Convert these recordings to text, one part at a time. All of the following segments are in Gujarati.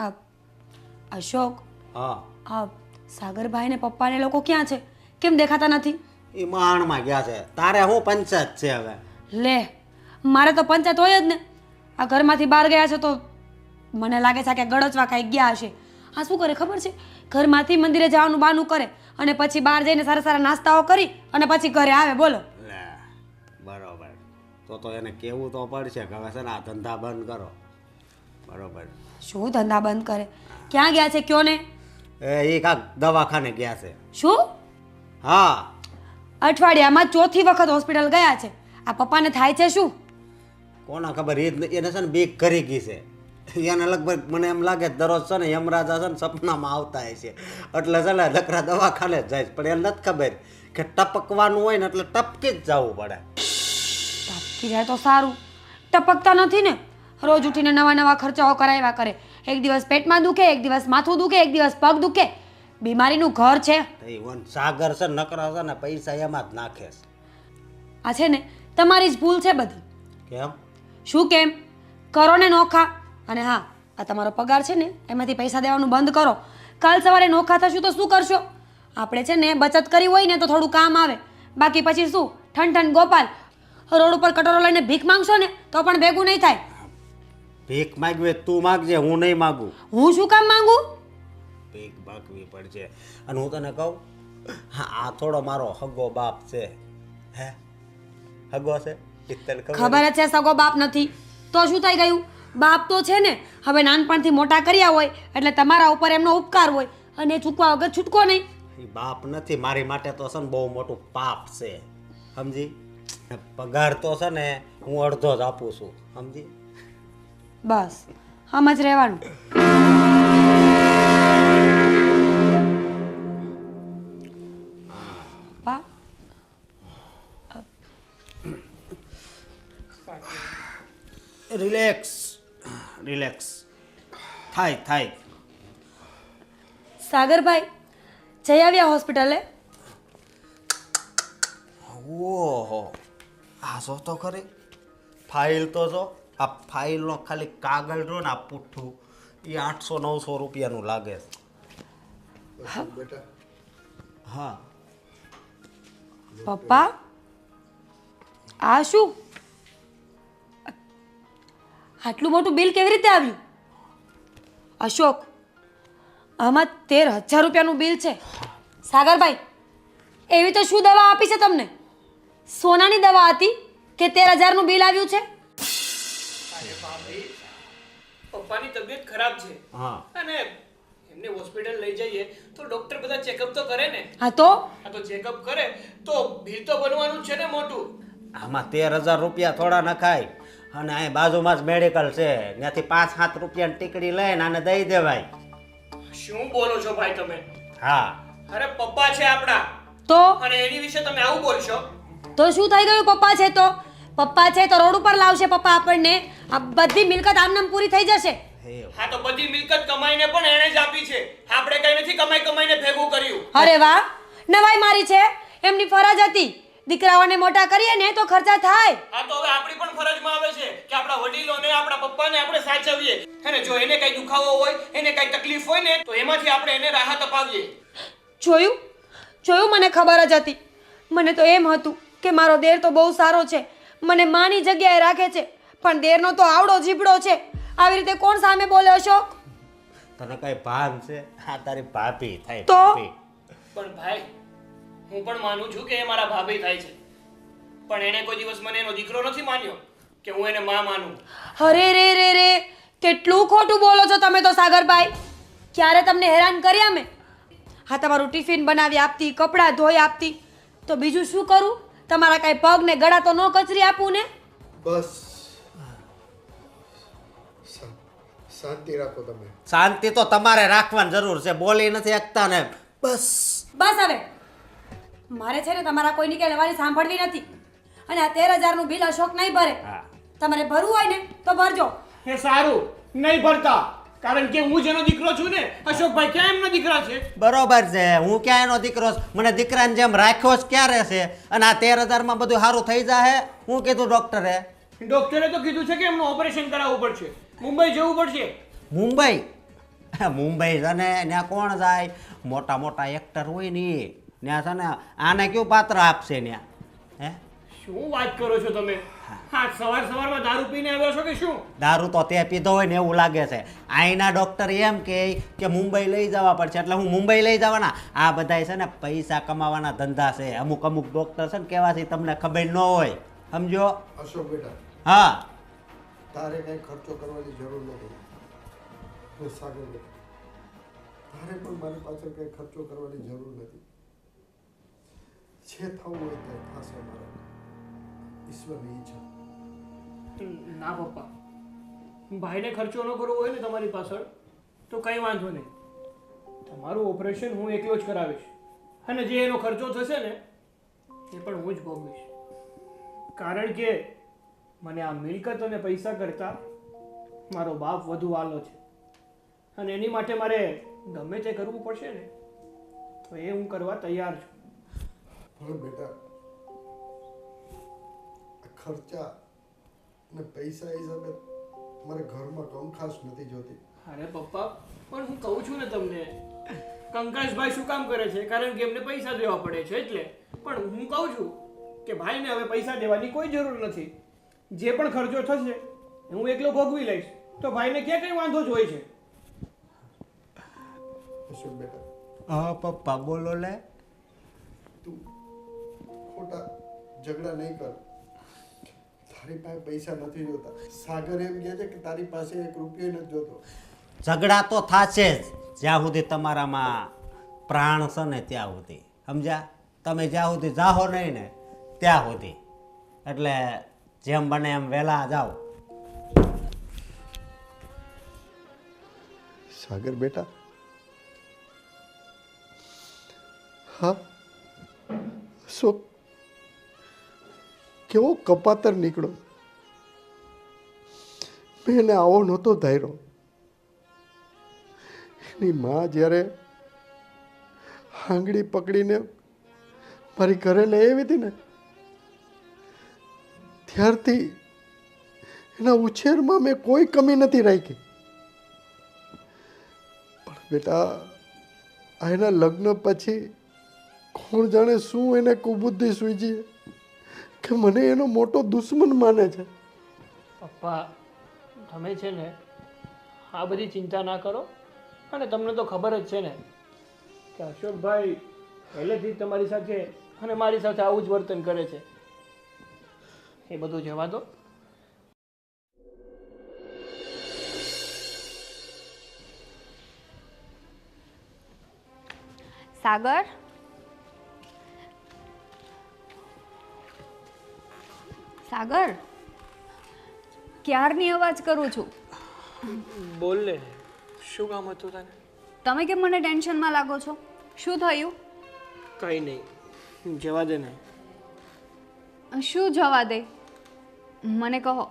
આ અશોક, હા આ સાગરભાઈ ને પપ્પા ને લોકો ક્યાં છે? કેમ દેખાતા નથી? એ માણમાં ગયા છે. તારે શું પંચાયત છે હવે? લે, મારે તો પંચાયત હોય જ ને. આ ઘરમાંથી બહાર ગયા છે તો મને લાગે છે કે ગળચવા કાંઈ ગયા હશે. આ શું કરે ખબર છે? ઘરમાંથી મંદિરે જવાનું બહાનું કરે અને પછી બહાર જઈને સારા સારા નાસ્તાઓ કરી અને પછી ઘરે આવે. બોલો. લે બરોબર. તો એને કેવું તો પડશે કે હવે છે ને આ ધંધા બંધ કરો. બરોબર. શું ધંધા બંધ કરે? ક્યાં ગયા છે કયો ને? એ કાંક દવાખાને ગયા છે. શું? હા અઠવાડિયામાં ચોથી વખત હોસ્પિટલ ગયા છે. આ પપ્પાને થાય છે શું? કોના ખબર, એને છે ને બીક કરી ગઈ છે. એને લગભગ મને એમ લાગે દરરોજ છે ને યમરાજા છે ને સપનામાં આવતા હશે. એટલે છે ને લકડા દવાખાને જ જાય છે. પણ એને નથી ખબર કે ટપકવાનું હોય ને એટલે ટપકી જ જવું પડે. ટપકી જાય તો સારું. ટપકતા નથી ને. રોજ ઉઠીને નવા નવા ખર્ચાઓ કરાવ્યા કરે. એક દિવસ પેટમાં દુખે, એક દિવસ માથું દુખે, એક દિવસ પગ દુખે. બીમારીનું ઘર છે. એ સાગર છે નકરા છે ને પૈસા એમાં જ નાખે છે. આ છે ને તમારી જ ભૂલ છે બધી. કેમ? શું કેમ? કરો ને નોખા. અને હા, આ તમારો પગાર છે ને એમાંથી પૈસા દેવાનું બંધ કરો. કાલ સવારે નોખા થશું તો શું કરશો? આપણે છે ને બચત કરી હોય ને તો થોડું કામ આવે. બાકી પછી શું ઠન ગોપાલ રોડ ઉપર કટોરો લઈને ભીખ માંગશો ને તો પણ ભેગું નહીં થાય. ભીખ માગવી તું માગજે, હું નહીં માગું. હું શું કામ માંગુ? ભીખ માગવી પડશે. અને હું તને કહું, હા આ થોડો મારો હગો બાપ છે. હે હગો છે? તને ખબર જ છે સગો બાપ નથી તો શું થઈ ગયું? બાપ તો છે ને. હવે નાનપણથી મોટા કર્યા હોય એટલે તમારા ઉપર એમનો ઉપકાર હોય અને ચૂકવા વગર છૂટકો નહીં. એ બાપ નથી, મારી માટે તો છે ને બહુ મોટું પાપ છે. સમજી? પગાર તો છે ને હું અડધો જ આપું છું. સમજી? બસ આમ જ રહેવાનું. પા રિલેક્સ રિલેક્સ થાય. સાગરભાઈ જઈ આવ્યા હોસ્પિટલે? ઓહો, આ જો તો ખરી ફાઇલ તો જો. આ ફાઇલનો ખાલી કાગળ જો ને આ પુઠ્ઠું એ 800-900 રૂપિયાનું લાગે છે. હા પપ્પા આ શું? આટલું મોટું બિલ કેવી રીતે આવ્યું? અશોક, આમાં 13,000 રૂપિયાનું બિલ છે. સાગરભાઈ એવી તો શું દવા આપી છે તમને? સોનાની દવા હતી કે 13,000નું બિલ આવ્યું છે? પપ્પાની તબિયત ખરાબ છે. હા અને એમને હોસ્પિટલ લઈ જઈએ તો ડોક્ટર બધા ચેકઅપ તો કરે ને. હા તો ચેકઅપ કરે તો બિલ તો બનવાનું જ છે ને મોટું. આમાં 13,000 રૂપિયા થોડા નખાય. અને અહીં બાજુમાં જ મેડિકલ છે, ત્યાંથી 5-7 રૂપિયાની ટીકડી લઈને આને દઈ દેવાય. શું બોલો છો ભાઈ તમે? હા અરે પપ્પા છે આપણા તો અને એની વિશે તમે આવું બોલશો? તો શું થઈ ગયું? પપ્પા છે તો પપ્પા છે તો રોડ ઉપર લાવશે પપ્પા આપણને. આ બધી મિલકત આમનામ પૂરી થઈ જશે. હા તો બધી મિલકત કમાઈને પણ એણે જ આપી છે. આપણે કઈ નથી કમાઈને ભેગું કર્યું. અરે વાહ, નવાઈ મારી છે. એમની ફરજ હતી. દીકરાઓને મોટા કરીએ ને તો ખર્ચા થાય. હા તો હવે આપણી પણ ફરજમાં આવે છે કે આપણા વડીલોને આપણા પપ્પાને આપણે સાચવીએ. અને જો એને કઈ દુખાવો હોય, એને કઈ તકલીફ હોય ને તો એમાંથી આપણે એને રાહત અપાવીએ. જોયું મને ખબર જ હતી. મને તો એમ હતું કે મારો દેર તો બહુ સારો છે, મને માની જગ્યાએ રાખે છે, પણ દેરનો તો આવડો જીબડો છે. આવી રીતે કોણ સામે બોલે અશોક? તને કઈ ભાન છે? હા તારી ભાભી થાય. તો? ભાભી. પણ ભાઈ હું પણ માનું છું કે એ મારા ભાભી થાય છે, પણ એને કોઈ દિવસ મને એનો દીકરો નથી માન્યો કે હું એને માં માનું. અરે રે કેટલું ખોટું બોલો છો તમે તો સાગરભાઈ. ક્યારે તમને હેરાન કર્યા મેં? હા તમારું ટિફિન બનાવી આપતી, કપડાં ધોઈ આપતી, તો બીજું શું કરું? તમારા કાંઈ પગ ને ગળા તો ન કચરી આપું ને? બસ શાંતિ રાખો તમે. શાંતિ તો તમારે રાખવાની જરૂર છે. બોલી નથી શકતા ને. બસ હવે મારે છે ને તમારા કોઈની કે લેવાની સાંભળવી નથી. અને આ 13,000નું બિલ અશોક નહીં ભરે. તમારે ભરવું હોય ને તો ભરજો. એ સારું, નહીં ભરતા, કારણ કે હું જેનો દીકરો છું ને. અશોકભાઈ ક્યાં એમનો દીકરા છે? બરોબર છે, હું ક્યાં એનો દીકરો છું? મને દીકરાને જેમ રાખ્યો જ ક્યારે છે? અને આ 13,000માં બધું સારું થઈ જાય. હું કીધું ડોક્ટરે? ડોક્ટરે તો કીધું છે કે એમનું ઓપરેશન કરાવવું પડશે, મુંબઈ જવું પડશે. મુંબઈ? મુંબઈ છે ને ત્યાં કોણ જાય? મોટા મોટા એક્ટર હોય ને એ ત્યાં છે ને આને કયું પાત્ર આપશે ત્યાં? હે શું વાત કરો છો તમે? હા, સવારમાં દારૂ પીને આવ્યો છો કે શું? દારૂ તો તે પીધો હોય ને એવું લાગે છે. અહીંના ડૉક્ટર એમ કે મુંબઈ લઈ જવા પડશે, એટલે હું મુંબઈ લઈ જવાના. આ બધાય છે ને પૈસા કમાવાના ધંધા છે. અમુક ડૉક્ટર છે ને કેવાથી તમને ખબર ન હોય, સમજો? અશોક બેટા, હા, તારે કઈ ખર્ચો કરવાની જરૂર નથી. અને સાગર બેટા, તારે પણ મારી પાછળ કઈ ખર્ચો કરવાની જરૂર નથી. જે થવું હોય તે થશે મારા ઈશ્વરની ઈચ્છા. ના પપ્પા, ભાઈને ખર્ચો ન કરવો હોય ને તમારી પાછળ તો કંઈ વાંધો નહીં. તમારું ઓપરેશન હું એકલો જ કરાવીશ, અને જે એનો ખર્ચો થશે ને એ પણ હું જ ભોગવીશ. કારણ કે મને આ મિલકત અને પૈસા કરતાં મારો બાપ વધુ વાલો છે, અને એની માટે મારે ગમે તે કરવું પડશે ને તો એ હું કરવા તૈયાર છું. પણ બેટા, ખર્ચા ને પૈસા હિસાબે મારે ઘરમાં કંકાસ નથી જોતી. અરે પપ્પા, પણ હું કહું છું ને તમને, કંકાસભાઈ શું કામ કરે છે? કારણ કે એમને પૈસા દેવા પડે છે એટલે. પણ હું કહું છું કે ભાઈને હવે પૈસા દેવાની કોઈ જરૂર નથી. જે પણ ખર્ચો થશે હું એકલો ભોગવી લઈશ, તો ભાઈને ક્યાં કઈ વાંધો જ હોય છે. અશોક બેટા, હા પપ્પા બોલો લે. તું ખોટા ઝઘડા નહીં કર. તારી પાસે પૈસા નથી જોતા. સાગર એમ કહે છે કે તારી પાસે 1 રૂપિયો નથી જોતો. ઝઘડા તો થશે જ જ્યાં સુધી તમારામાં પ્રાણ છે ને ત્યાં સુધી, સમજ્યા? તમે જ્યાં સુધી જાઓ નહીં ને ત્યાં સુધી. એટલે જેમ બને એમ વહેલા જાઓ. સાગર બેટા, હા, અશોક કેવો કપાતર નીકળો. મેં એને આવો નહોતો ધાર્યો. એની માં જ્યારે આંગળી પકડીને મારી ઘરે લઈ આવી હતી ને, ત્યારથી એના ઉછેરમાં મેં કોઈ કમી નથી રાખી. પણ બેટા, આ એના લગ્ન પછી કોણ જાણે શું એને કુબુદ્ધિ સૂઝી કે મને એનો મોટો દુશ્મન માને છે. પપ્પા, તમે છે ને આ બધી ચિંતા ના કરો. અને તમને તો ખબર જ છે ને કે અશોકભાઈ પહેલેથી જ તમારી સાથે અને મારી સાથે આવું જ વર્તન કરે છે. એ બધું જવા દો. સાગર, સાગર, ક્યારની અવાજ કરું છું. બોલ ને, શું કામ હતું તને? તમે કેમ મને ટેન્શનમાં લાગો છો? શું થયું? કંઈ નહીં, જવા દે ને. શું જવા દે? મને કહો,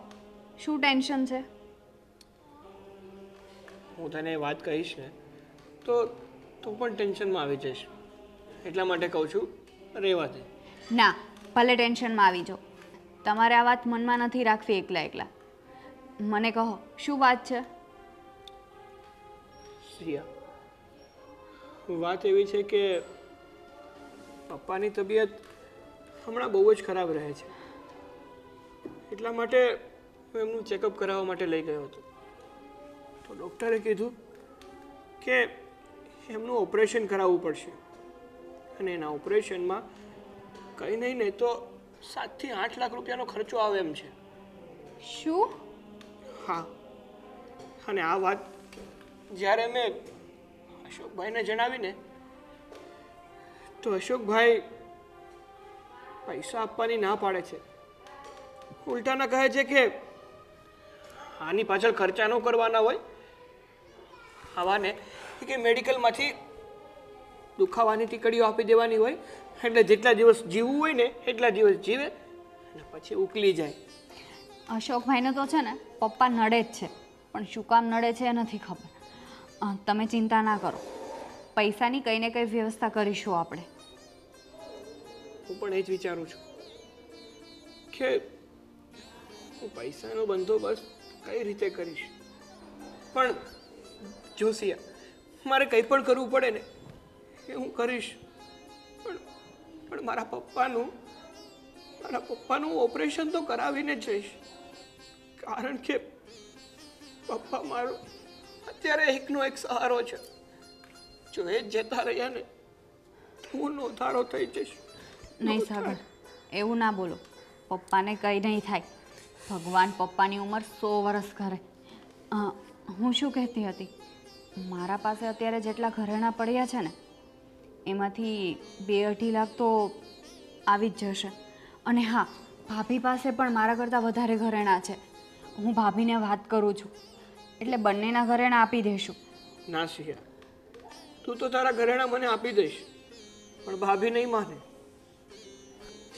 શું ટેન્શન છે? હું તને વાત કહીશ ને તો તું પણ ટેન્શનમાં આવી જઈશ. એટલા માટે કહું છું, રહેવા દે. ના, ભલે ટેન્શનમાં આવી જાઓ, તમારે આ વાત મનમાં નથી રાખવી એકલા એકલા. મને કહો, શું વાત છે? સિયા, વાત એવી છે કે પપ્પાની તબિયત હમણાં બહુ જ ખરાબ રહે છે. એટલા માટે હું એમનું ચેકઅપ કરાવવા માટે લઈ ગયો હતો. તો ડૉક્ટરે કીધું કે એમનું ઓપરેશન કરાવવું પડશે, અને એના ઓપરેશનમાં કંઈ નહીં ને તો 7 થી 8 લાખ રૂપિયાનો ખર્ચો આવે એમ છે. શું? હા, અને આ વાત જ્યારે મેં અશોકભાઈને જણાવીને તો અશોકભાઈ પૈસા આપવાની ના પાડે છે. ઉલટાના કહે છે કે આની પાછળ ખર્ચા ન કરવાના હોય, આવાને કે મેડિકલમાંથી દુખાવાની ટીકડીઓ આપી દેવાની હોય, એટલે જેટલા દિવસ જીવવું હોય ને એટલા દિવસ જીવે અને પછી ઉકલી જાય. અશોકભાઈને તો છે ને પપ્પા નડે જ છે, પણ શું કામ નડે છે એ નથી ખબર. તમે ચિંતા ના કરો, પૈસાની કંઈ ને કંઈ વ્યવસ્થા કરીશું આપણે. હું પણ એ જ વિચારું છું કે હું પૈસાનો બંદોબસ્ત કઈ રીતે કરીશ. પણ જોશિયા, મારે કંઈ પણ કરવું પડે ને એ હું કરીશ, પણ મારા પપ્પાનું ઓપરેશન તો કરાવીને જ જઈશ, કારણ કે પપ્પા મારો અત્યારે એકનો એક સહારો છે. જો એ જ જતા રહ્યા ને હું નોંધારો થઈ જઈશ. નહીં સાગર, એવું ના બોલો. પપ્પાને કંઈ નહીં થાય. ભગવાન પપ્પાની ઉંમર 100 વર્ષ કરે. હું શું કહેતી હતી, મારા પાસે અત્યારે જેટલા ઘરેણાં પડ્યા છે ને એમાંથી 2-2.5 લાખ તો આવી જ જશે. અને હા, ભાભી પાસે પણ મારા કરતાં વધારે ઘરેણાં છે. હું ભાભીને વાત કરું છું એટલે બંનેના ઘરેણાં આપી દઈશું. ના સિયા, તું તો તારા ઘરેણાં મને આપી દઈશ, પણ ભાભી નહીં માને.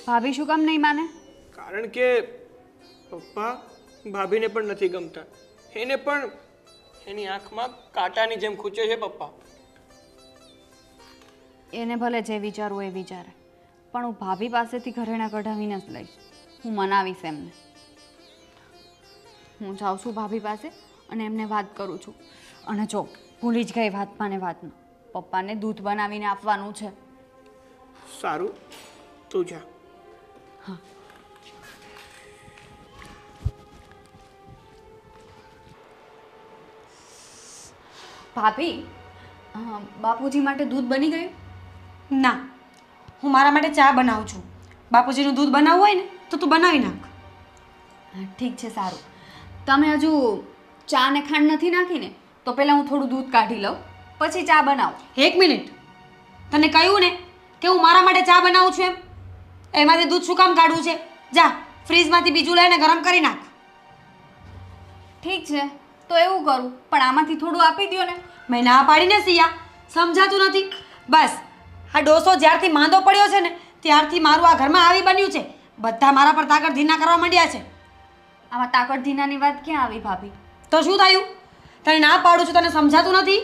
ભાભી શું કામ નહીં માને? કારણ કે પપ્પા ભાભીને પણ નથી ગમતા. એને પણ એની આંખમાં કાંટાની જેમ ખૂંચે છે પપ્પા. એને ભલે જે વિચારવું એ વિચારે, પણ હું ભાભી પાસેથી ઘરેણાં કઢાવીને જ લઈશ. હું મનાવીશ એમને. હું જાઉં છું ભાભી પાસે અને એમને વાત કરું છું. અને જો ભૂલી જ ગઈ વાતમાં ને વાતમાં, પપ્પાને દૂધ બનાવીને આપવાનું છે. સારું, તું જા. હા. ભાભી, બાપુજી માટે દૂધ બની ગયું? ના, હું મારા માટે ચા બનાવું છું. બાપુજીનું દૂધ બનાવવું હોય ને તો તું બનાવી નાખ. હા, ઠીક છે, સારું. તમે હજુ ચા ને ખાંડ નથી નાખીને તો પહેલાં હું થોડું દૂધ કાઢી લઉં, પછી ચા બનાવું. 1 મિનિટ, તને કહ્યું ને કે હું મારા માટે ચા બનાવું છું એમ? એમાંથી દૂધ શું કામ કાઢવું છે? જા ફ્રીજમાંથી બીજું લઈને ગરમ કરી નાખ. ઠીક છે, તો એવું કરું, પણ આમાંથી થોડું આપી દો ને. મેં ના પાડીને સિયા, સમજાતું નથી. બસ આ ડોસો જ્યારથી માંદો પડ્યો છે ને ત્યારથી મારું આ ઘરમાં આવી બન્યું છે. બધા મારા પર તાકડ ધીના કરવા માંડ્યા છે. આમાં તાકડ ધીનાની વાત ક્યાં આવી ભાભી? તો શું થયું? તને ના પાડું છું, તને સમજાતું નથી?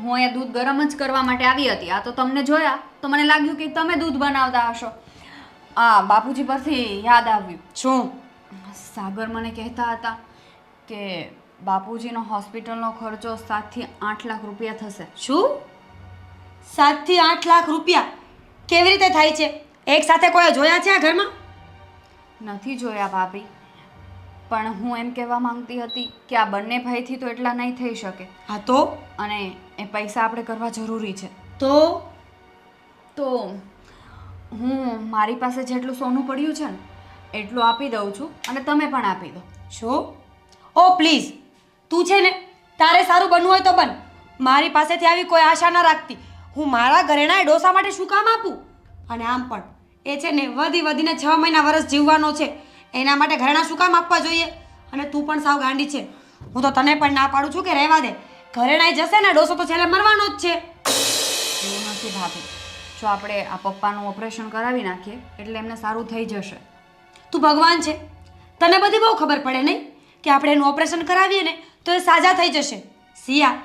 હું અહીંયા દૂધ ગરમ જ કરવા માટે આવી હતી. આ તો તમને જોયા તો મને લાગ્યું કે તમે દૂધ બનાવતા હશો. બાપુજી પરથી યાદ આવ્યું. શું? સાગર મને કહેતા હતા કે બાપુજીનો હોસ્પિટલનો ખર્ચો 7 થી 8 લાખ રૂપિયા થશે. શું? 7 થી 8 લાખ રૂપિયા કેવી રીતે થાય છે? એક સાથે કોઈ જોયા છે આ ઘરમાં? નથી જોયા ભાભી, પણ હું એમ કહેવા માંગતી હતી કે આ બંને ભાઈથી તો એટલા નહીં થઈ શકે. હા તો? અને એ પૈસા આપણે કરવા જરૂરી છે. તો હું મારી પાસે જેટલું સોનું પડ્યું છે ને એટલું આપી દઉં છું અને તમે પણ આપી દો. શું? ઓ પ્લીઝ, તું છે ને તારે સારું બનવું હોય તો બન. મારી પાસેથી આવી કોઈ આશા ના રાખતી. હું મારા ઘરેણા એ ડોસા માટે શું કામ આપું? અને આમ પણ એ છે ને વધીને 6 મહિના વર્ષ જીવવાનો છે. એના માટે ઘરેણા શું કામ આપવા જોઈએ? અને તું પણ સાવ ગાંડી છે. હું તો તને પણ ના પાડું છું કે રહેવા દે. ઘરેણાઈ જશે ને ડોસો તો છેલ્લે મરવાનો જ છે. એવું નથી ભાભી, જો આપણે આ પપ્પાનું ઓપરેશન કરાવી નાખીએ એટલે એમને સારું થઈ જશે. તું ભગવાન છે, તને બધી બહુ ખબર પડે નહીં કે આપણે એનું ઓપરેશન કરાવીએ ને તો એ સાજા થઈ જશે. સિયા,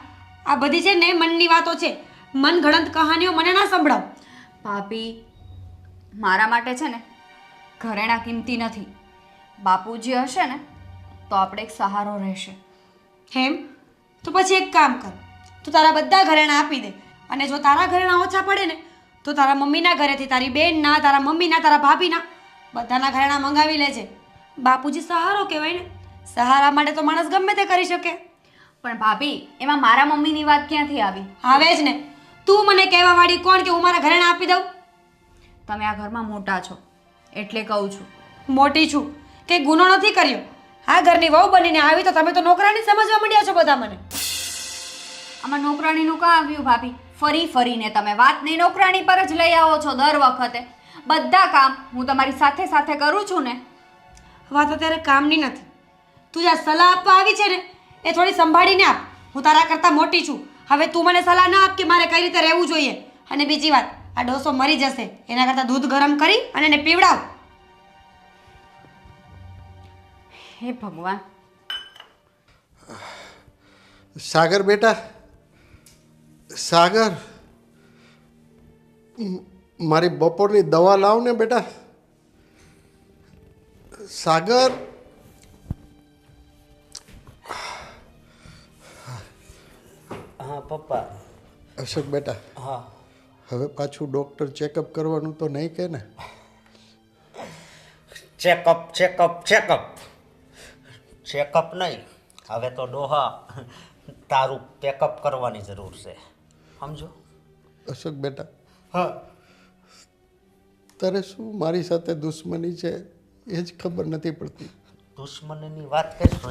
આ બધી છે ને મનની વાતો છે. મનગણત કહાનીઓ મને ના સંભળાવ. ભાભી, મારા માટે છે ને ઘરેણા કિંમતી નથી. બાપુજી હશે ને તો આપણે એક સહારો રહેશે. હેમ, તો પછી એક કામ કર, તું તારા બધા ઘરેણાં આપી દે. અને જો તારા ઘરેણાં ઓછા પડે ને તો તારા મમ્મીના ઘરેથી, તારી બેનના, તારા મમ્મીના, તારા ભાભીના બધાના ઘરેણાં મંગાવી લેજે. બાપુજી સહારો કહેવાય ને. સહારા માટે તો માણસ ગમે તે કરી શકે. પણ ભાભી, એમાં મારા મમ્મીની વાત ક્યાંથી આવી? આવે જ ને. તું મને કહેવા વાળી કોણ કે હું મારા ઘરેણાં આપી દઉં? તમે આ ઘરમાં મોટા છો એટલે કહું છું. મોટી છું કે ગુનો નથી કર્યો. આ ઘરની વહુ બનીને આવી તો તમે તો નોકરાની સમજવા માંડ્યા છો બધા મને. આમાં નોકરાણીનું કાં આવ્યું ભાભી? ફરીને તમે વાતને નોકરાણી પર જ લઈ આવો છો દર વખતે. બધા કામ હું તમારી સાથે સાથે કરું છું ને. વાત અત્યારે કામની નથી. તું જ્યાં સલાહ આપવા આવી છે ને એ થોડી સંભાળીને આપ. હું તારા કરતાં મોટી છું. હવે તું મને સલાહ ના આપ કે મારે કઈ રીતે રહેવું જોઈએ. અને બીજી વાત, આ ડોસો મરી જશે એના કરતાં દૂધ ગરમ કરી અને એને પીવડાવ. હે ભગવાન. સાગર બેટા, સાગર, મારી બપોરની દવા લાવ ને બેટા. સાગર, હા પપ્પા, અશોક બેટા, હા હવે પાછું ડૉક્ટર ચેકઅપ કરવાનું તો નહીં કે ને? ચેકઅપ ચેકઅપ ચેકઅપ ચેકઅપ નહીં, હવે તો ડોહા તારું પેકઅપ કરવાની જરૂર છે, સમજો? અશોક બેટા, હા તારે શું મારી સાથે દુશ્મની છે એ જ ખબર નથી પડતી. દુશ્મનીની વાત કરશો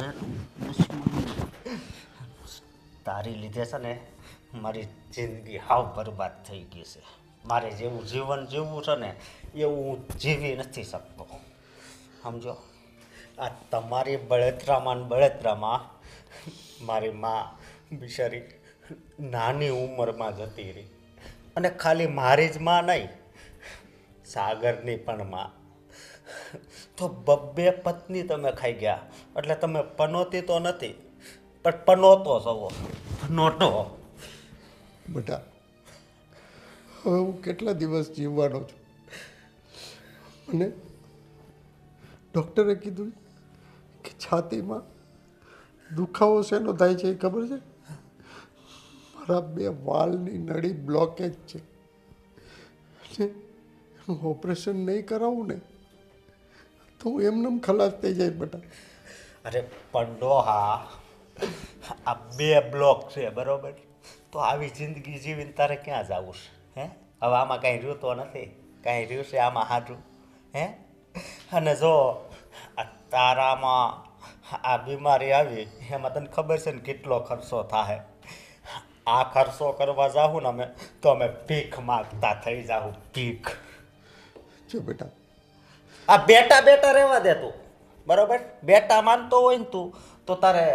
દુશ્મની તારી લીધે છે ને મારી જિંદગી હાવ બરબાદ થઈ ગઈ છે. મારે જેવું જીવન જીવવું છે ને એવું હું જીવી નથી શકતો, સમજો? આ તમારી બળતરામાં મારી માં બિચારી નાની ઉંમરમાં જતી રહી, અને ખાલી મારી જ માં નહીં, સાગરની પણ માં. તો બબ્બે પત્ની તમે ખાઈ ગયા, એટલે તમે પનોતી તો નથી પણ પનોતો છો, પનોટો. બેટા, હવે હું કેટલા દિવસ જીવવાનો છું? મને ડૉક્ટરે કીધું કે છાતીમાં દુખાવો શેનો થાય છે એ ખબર છે? મારા 2 વાલની નળી બ્લોકેજ છે. ઓપરેશન નહીં કરાવું ને તો હું એમનેમ ખલાસ થઈ જાય બેટા. અરે પણ ડોહા, આ 2 બ્લોક છે બરોબર, તો આવી જિંદગી જીવીને તારે ક્યાં જવું છે? હે, હવે આમાં કાંઈ રહ્યું તો નથી, કાંઈ રહ્યું છે આમાં હાજું? હે, અને જો આ તારામાં આ બીમારી આવી એમાં તને ખબર છે ને કેટલો ખર્ચો થાય? આ ખર્ચો કરવા જાઉં ને તો અમે ભીખ માગતા થઈ જાઉં, ભીખ. જો બેટા, આ બેટા રહેવા દે તું, બરોબર? બેટા માનતો હોય ને તું તો તારે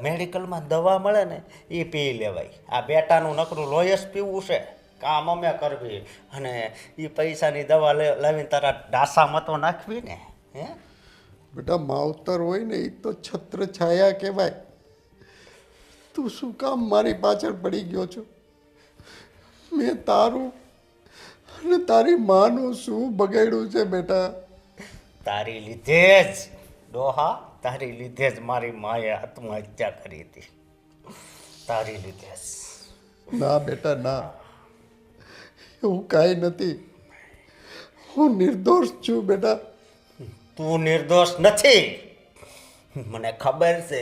મેડિકલમાં દવા મળે ને એ પી લેવાય. આ બેટાનું નકરું લોહી જ પીવું છે, કામ અમે કરવી, અને એ પૈસાની દવા લાવીને તારા ડાસામાં તો નાખવી ને. હે બેટા, માવતર હોય ને એ તો છત્ર છાયા કહેવાય. તું શું કામ મારી પાછળ પડી ગયો છો? મેં તારું અને તારી માનું શું બગાડ્યું છે બેટા? તારી લીધે જ ડોહા, તારી લીધે જ મારી માએ આત્મહત્યા કરી હતી, તારી લીધે જ. ના બેટા ના, એવું કાંઈ નથી. હું નિર્દોષ છું બેટા. તું નિર્દોષ નથી, મને ખબર છે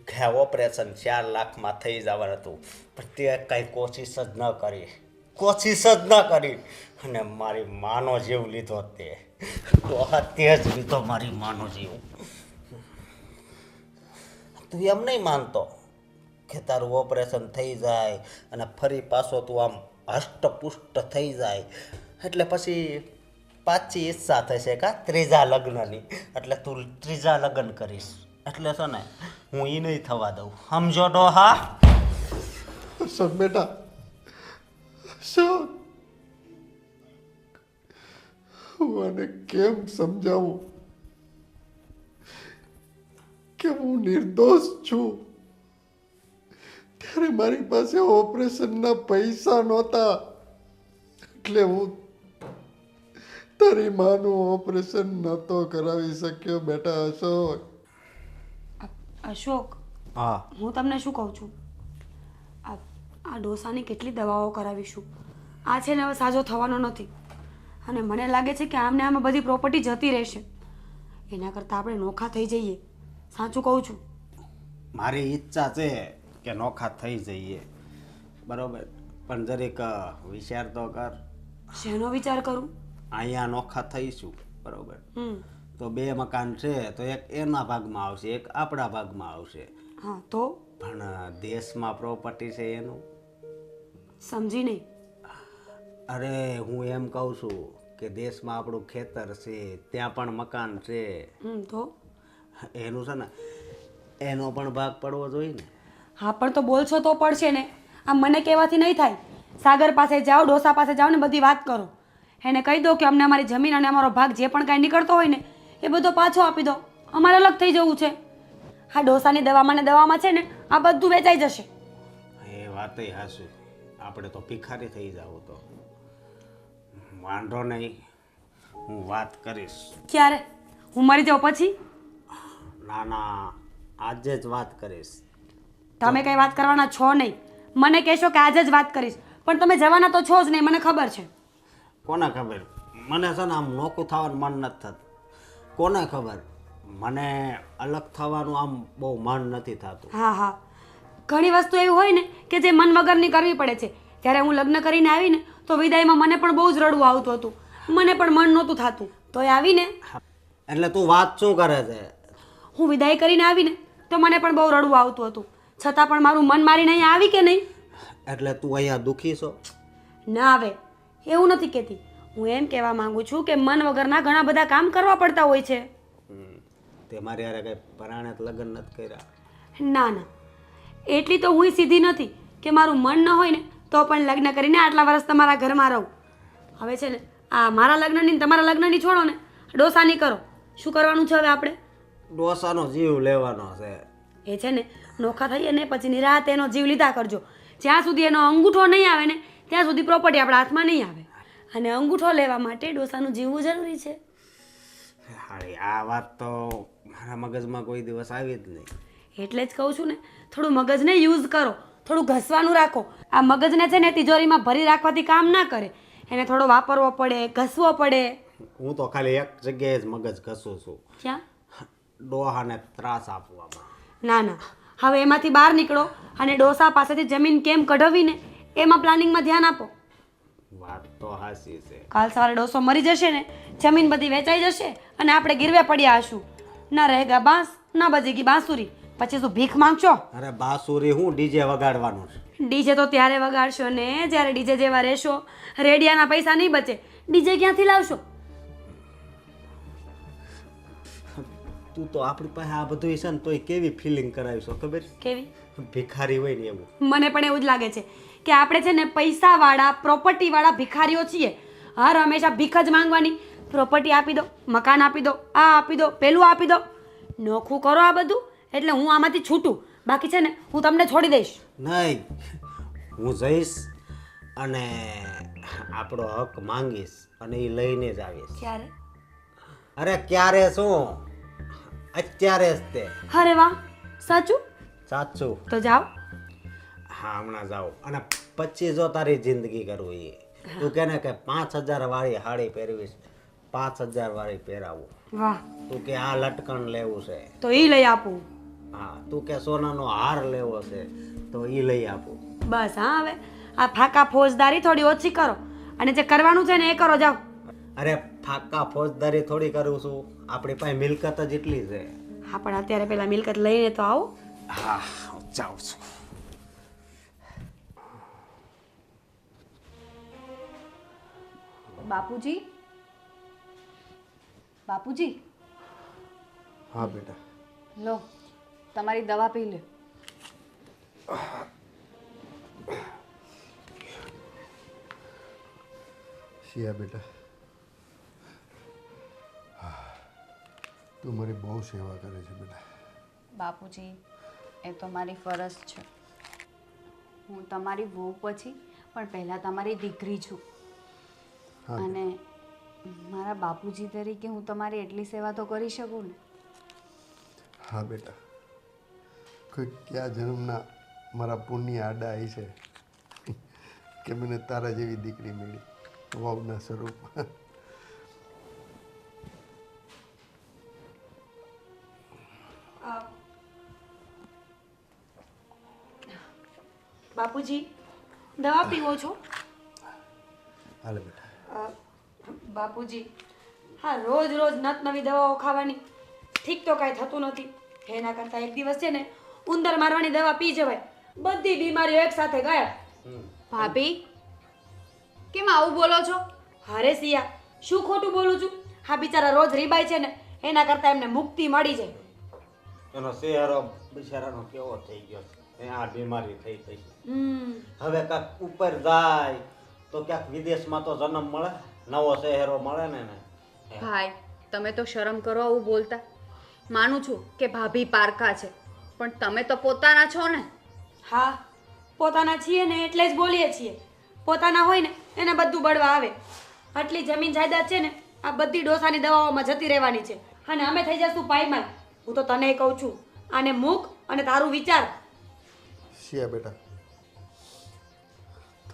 કે ઓપરેશન 4 લાખમાં થઈ જવાનું હતું, પણ તે કાંઈ કોશિશ જ ન કરી, અને મારી માનો જીવ લીધો. તે જ લીધો મારી માનો જીવ. તું એમ નહીં માનતો કે તારું ઓપરેશન થઈ જાય અને ફરી પાછો તું આમ હષ્ટપુષ્ટ થઈ જાય એટલે પછી પાછી ઈચ્છા થશે કા 3જા લગ્નની, એટલે તું 3જા લગ્ન કરીશ. એટલે છે ને હું એ નહીં થવા દઉં, સમજો ડોહા? અશોક બેટા, અશોક, હું આને કેમ સમજાવું કે હું નિર્દોષ છું? ત્યારે મારી પાસે ઓપરેશનના પૈસા નહોતા, એટલે હું તારી માનું ઓપરેશન નહોતો કરાવી શક્યો બેટા. અશોક, અશોક, હા હું તમને શું કહું છું, આ ડોસાની કેટલી દવાઓ કરાવીશું, આ છે ને હવે સાજો થવાનો નથી, અને મને લાગે છે કે આમને આમાં બધી પ્રોપર્ટી જતી રહેશે. એના કરતાં આપણે નોખા થઈ જઈએ. સાચું કહું છું? મારી ઈચ્છા છે કે નોખા થઈ જઈએ, બરોબર, પણ જરીક વિચાર તો કર. શેનો વિચાર કરું? અહીંયા નોખા થઈશું, બરોબર, તો 2 મકાન છે, તો એક એના ભાગમાં આવશે, એક આપણા ભાગમાં આવશે. હા તો પણ દેશમાં પ્રોપર્ટી છે એનું સમજી નહીં. અરે હું એમ કહું છું કે દેશમાં આપણું ખેતર છે, ત્યાં પણ મકાન છે, તો એનું છે ને એનો પણ ભાગ પડવો જોઈએ ને. હા પણ તો બોલશો તો પડશે ને. આ મને કહેવાથી નહીં થાય. સાગર પાસે જાઓ, ડોસા પાસે જાઓ ને બધી વાત કરો. એને કહી દો કે અમને અમારી જમીન અને અમારો ભાગ જે પણ કાંઈ નીકળતો હોય ને એ બધો પાછો આપી દો, અમારે અલગ થઈ જવું છે. આ ડોસાની દવામાં ને દવામાં છે ને આ બધું વેચાઈ જશે. એ વાતય હાચી, આપણે તો ભિખારી થઈ જાવ તો વાંધો નહીં, હું વાત કરીશ. ક્યારે? હું મરી જાઉં પછી? ના ના, આજે જ વાત કરીશ. તમે કંઈ વાત કરવાના છો નહીં. મને કહેશો કે આજે જ વાત કરીશ, પણ તમે જવાના તો છો જ નહીં, મને ખબર છે. કોને ખબર? મને છે ને આમ નોખું થવાનું મન નથી થતું. કોને ખબર? મને અલગ થવાનું આમ બહુ મન નથી થતું. હા હા, ઘણી વસ્તુ એવી હોય ને કે જે મન વગરની કરવી પડે છે. જ્યારે હું લગ્ન કરીને આવીને તો વિદાયમાં મને પણ બહુ જ રડવું આવતું હતું, મને પણ મન નહોતું થતું. તોય આવીને એટલે તું વાત શું કરે છે? હું વિદાય કરીને આવીને તો મને પણ બહુ રડવું આવતું હતું, છતાં પણ મારું મન મારીને અહીંયા આવી કે નહીં? એટલે તું અહીંયા દુખી છો? ના આવે એવું નથી કહેતી. હું એમ કહેવા માંગુ છું કે મન વગરના ઘણા બધા કામ કરવા પડતા હોય છે. તે મારી યારે કઈ પરાણે લગ્ન નથી કર્યા? ના ના, એટલી તો હું સીધી નથી કે મારું મન ન હોય ને તો પણ લગ્ન કરીને આટલા વર્ષ તમારા ઘરમાં રહું. હવે છે ને આ મારા લગ્નની ને તમારા લગ્નની છોડો ને, ડોસાની કરો. શું કરવાનું છે હવે આપણે? ડોસાનો જીવ લેવાનો છે. એ છે ને નોખા થઈએ ને પછી નિરાતે એનો જીવ લીધા કરજો. જ્યાં સુધી એનો અંગૂઠો નહીં આવે ને ત્યાં સુધી પ્રોપર્ટી આપણા હાથમાં નહીં આવે. અને અંગૂઠો લેવા માટે ડોસાનું જીવવું જરૂરી છે. હારી, આ વાત તો મારા મગજમાં કોઈ દિવસ આવી જ નહીં. એટલે જ કહું છું ને, થોડું મગજને યુઝ કરો, થોડું ઘસવાનું રાખો. આ મગજને છે ને તિજોરીમાં ભરી રાખવાથી કામ ના કરે, એને થોડો વાપરવો પડે, ઘસવો પડે. હું તો ખાલી એક જગ્યાએ જ મગજ ઘસું છું, ક્યાં? ડોહાને ત્રાસ આપવામાં. ના ના, હવે એમાંથી બહાર નીકળો અને ડોસા પાસેથી જમીન કેમ કઢાવી ને એમાં પ્લાનિંગમાં ધ્યાન આપો. વાત તો હાચી છે. કાલ સવારે ડોસો મરી જશે ને, જમીન બધી વેચાઈ જશે અને આપણે ગીરવે પડ્યા હશું. ના રહેગા બાંસ, ના બજેગી બાંસુરી. પછી શું ભીખ માંગશો? અરે બાસુરી હું ડીજે વગાડવાનું છે. ડીજે તો ત્યારે વગાડશો ને જ્યારે ડીજે જેવા રહેશો. રેડિયાના પૈસા નહીં બચે, ડીજે ક્યાંથી લાવશો? તું તો આપણી પાસે આ બધું છે ને તોય કેવી ફિલિંગ કરાવીશો ખબર? કેવી? ભિખારી હોય ને એવું. મને પણ એવું જ લાગે છે કે આપણે છે ને પૈસાવાળા, પ્રોપર્ટીવાળા ભિખારીઓ છીએ. હર હંમેશા ભીખ જ માંગવાની. પ્રોપર્ટી આપી દો, મકાન આપી દો, આ આપી દો, પેલું આપી દો. નોખું કરો આ બધું એટલે હું આમાંથી છૂટું. બાકી છે ને હું તમને છોડી દઈશ. નહીં, હું જઈશ અને આપણો હક માંગીશ અને એ લઈને જ આવીશ. ક્યારે? અરે ક્યારે શું, અત્યારે જ તે. અરે વાહ, સાચું? સાચું. તો જાઓ. હા, હમણાં જાઉં. અને પછી જો તારી જિંદગી કરવું એ તું કે ને કે 5000 વાળી સાડી પહેરવીશ, 5000 વાળી પહેરાવું. વાહ, તું કે આ લટકણ લેવું છે, તો એ લઈ આપું. હા. તું કે સોનાનો હાર લેવો છે તો એ લઈ આપું. બસ હા, હવે આ ફાકા ફોજદારી થોડી ઓછી કરો અને જે કરવાનું છે ને એ કરો. જાઓ. અરે ફાકા ફોજદારી થોડી કરું છું, આપણી પાસે મિલકત જ એટલી છે. હા, પણ અત્યારે પેલા મિલકત લઈને તો આવો. હા, જાઉં છું. બાપુજી, બાપુજી, હા બેટા. લો તમારી દવા પી લે. શિયા બેટા, તું મારી બહુ સેવા કરે છે બેટા. બાપુજી, એ તો મારી ફરજ છે. હું તમારી વહુ પછી પણ પહેલાં તમારી દીકરી છું. હા અને મારા બાપુજી તરીકે હું તમારી એટલી સેવા તો કરી શકું ને. હા બેટા, કોઈ ક્યાં જન્મના મારા પુણ્ય આડા આવી છે કે મને તારા જેવી દીકરી મળી, વહુના સ્વરૂપ. બાપુજી, દવા પીવો છો? હાલે બેટા. બાપુજી, હા, રોજ રોજ નત નવી દવાઓ ખાવાની ઠીક તો કાંઈ થતું નથી. એના કરતાં એક દિવસ છે ને ઉંદર મારવાની દવા પી જવાય, બધી બીમારીઓ એક સાથે ગયા. ભાભી, કેમ આવું બોલો છો? અરે સિયા, શું ખોટું બોલું છું? હા, બિચારા રોજ રીબાય છે ને એના કરતાં એમને મુક્તિ મળી જાય. એનો ચહેરો બિચારાનો કેવો થઈ ગયો છે, આ બીમારી થઈ થઈ. હવે કાંક ઉપર જાય તો ક્યાંક વિદેશમાં તો જન્મ મળે, નવો ચહેરો મળે ને. ભાઈ, તમે તો શરમ કરો આવું બોલતા. માનું છું કે ભાભી પારકા છે, પણ તમે તો પોતાના છો ને. હા, પોતાના છીએ ને એટલે જ બોલીએ છીએ. પોતાના હોય ને એને બધું બળવા આવે. આટલી જમીન જાયદાદ છે ને આ બધી ડોસાની દવાઓમાં જતી રહેવાની છે અને અમે થઈ જશું પાયમાલ. હું તો તને કહું છું, આને મૂક અને તારું વિચાર. શિયા બેટા,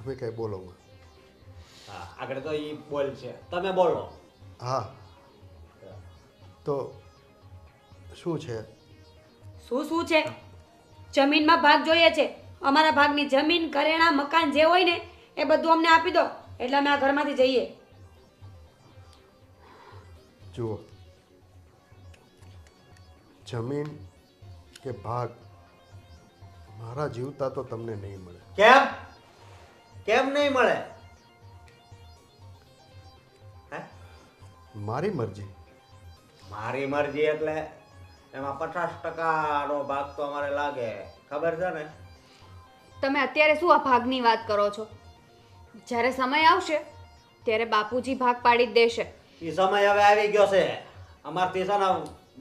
તમે કંઈ બોલો માં. હા આગળ તો એ બોલ છે, તમે બોલો. હા તો શું છે? શું છે? જમીનમાં ભાગ જોઈએ છે. અમારા ભાગની જમીન, કરેણા, મકાન જે હોય ને એ બધું અમને આપી દો એટલે અમે આ ઘરમાંથી જઈએ. જુઓ, જમીન કે ભાગ મારા જીવતા તો તમને નહીં મળે. કેમ કેમ નહીં મળે? હે મારી મરજી. મારી મરજી એટલે એમાં 50%નો ભાગ તો અમારે લાગે, ખબર છે ને? તમે અત્યારે શું આ ભાગની વાત કરો છો? જ્યારે સમય આવશે ત્યારે બાપુજી ભાગ પાડી જ દેશે. એ સમય હવે આવી ગયો છે. અમારથી છે ને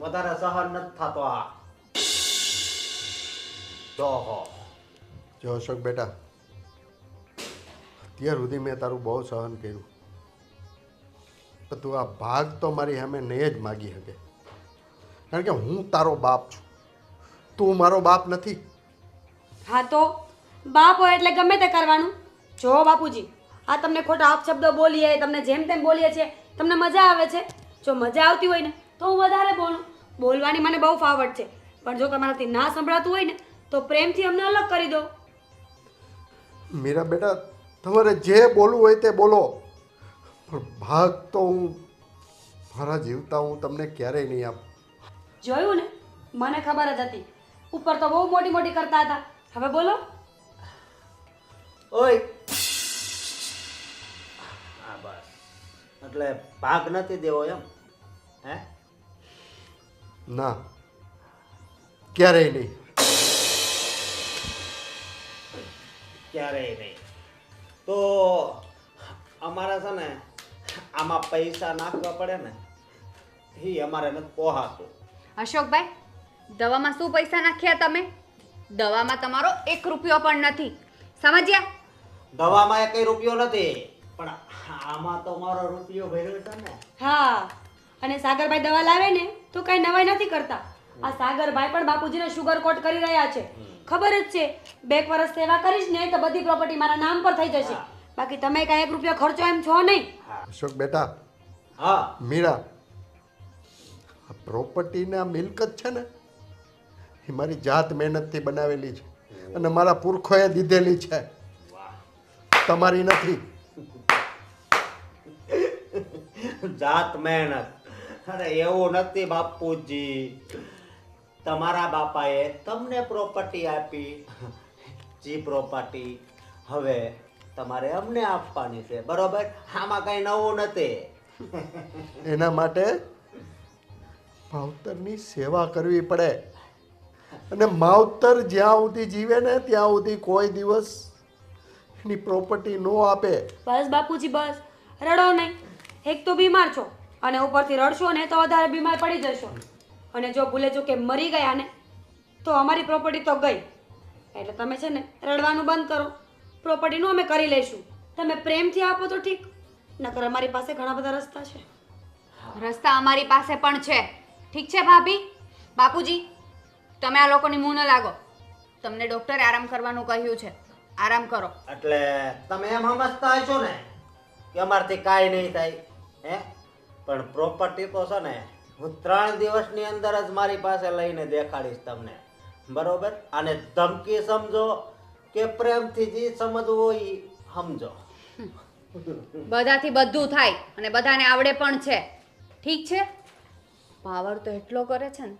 વધારે સહન નથી થતો આ. જો અશોક બેટા, અત્યાર સુધી મેં તારું બહુ સહન કર્યું, પણ તું આ ભાગ તો મારી સામે નહીં જ માગી શકે, કારણ કે હું તારો બાપ છું, તું મારો બાપ નથી. હા તો બાપ હોય એટલે ગમે તે કરવાનું. જો બાપુજી, આ તમને ખોટા અપશબ્દો બોલીએ, તમને જેમ તેમ બોલીએ છે, તમને મજા આવે છે? જો મજા આવતી હોય ને તો હું વધારે બોલું. બોલવાની મને બહુ ફાવટ છે, પણ જો તમારાથી ના સંભળાતું હોય ને તો પ્રેમથી અમને અલગ કરી દો. મીરા બેટા, તમારે જે બોલવું હોય તે બોલો, પણ ભાગ તો હું મારા જીવતા હું તમને ક્યારેય નહીં આપું. જોયું ને, મને ખબર જ હતી. ઉપર તો બહુ મોટી મોટી કરતા હતા, હવે બોલો. ઓય હા બસ, એટલે ભાગ નથી દેવો એમ? હે ના, ક્યારેય નહીં. ક્યારેય નહીં. તો અમારે છે ને આમાં પૈસા નાખવા પડે ને, એ અમારે નથી પોહાતું. અશોકભાઈ, દવામાં શું પૈસા નાખ્યા તમે? દવામાં તમારો 1 રૂપિયો પણ નથી, સમજ્યા? દવામાં કઈ રૂપિયો નથી, પણ આમાં તો મારો રૂપિયો ભર્યો છે ને. હા, અને સાગરભાઈ દવા લાવે ને તો કઈ નવાઈ નથી કરતા. આ સાગરભાઈ પણ બાપુજીને શુગર કોટ કરી રહ્યા છે. ખબર જ છે, 2 વર્ષ સેવા કરીશ ને તો બધી પ્રોપર્ટી મારા નામ પર થઈ જશે. બાકી તમે કઈ 1 રૂપિયો ખર્ચો એમ છો નહીં. અશોક બેટા, હા મીરા, આ પ્રોપર્ટીના મિલકત છે ને એ મારી જાત મહેનતથી બનાવેલી છે અને મારા પુરખોએ દીધેલી છે, તમારી નથી. જાત મહેનત. અરે એવું નથી બાપુજી, તમારા બાપાએ તમને પ્રોપર્ટી આપી, જે પ્રોપર્ટી હવે તમારે અમને આપવાની છે, બરોબર? આમાં કઈ નવું નથી. એના માટે માવતરની સેવા કરવી પડે, અને માવતર જ્યાં સુધી જીવે ને ત્યાં સુધી કોઈ દિવસ એની પ્રોપર્ટી ન આપે. બસ બાપુજી બસ, રડો નહીં. એક તો બીમાર છો અને ઉપરથી રડશો ને તો વધારે બીમાર પડી જશો. અને જો ભૂલે ચૂકે મરી ગયા ને તો અમારી પ્રોપર્ટી તો ગઈ. એટલે તમે છે ને રડવાનું બંધ કરો. પ્રોપર્ટીનું અમે કરી લઈશું. તમે પ્રેમથી આપો તો ઠીક, નકર અમારી પાસે ઘણા બધા રસ્તા છે. રસ્તા અમારી પાસે પણ છે. ઠીક છે ભાભી? બાપુજી, તમે આ લોકોની મું ન લાગો. તમને ડૉક્ટરે આરામ કરવાનું કહ્યું છે, આરામ કરો. એટલે તમે એમ સમજતા હશો ને કે અમારથી કાંઈ નહીં થાય, હે? પણ પ્રોપર્ટી તો છે ને હું 3 દિવસની અંદર જ મારી પાસે લઈને દેખાડીશ તમને, બરોબર? અને ધમકી સમજો કે પ્રેમથી જે સમજવું હોય ઈ સમજો. બધાથી બધું થાય અને બધાને આવડે પણ છે. ઠીક છે? પાવર તો એટલો કરે છે ને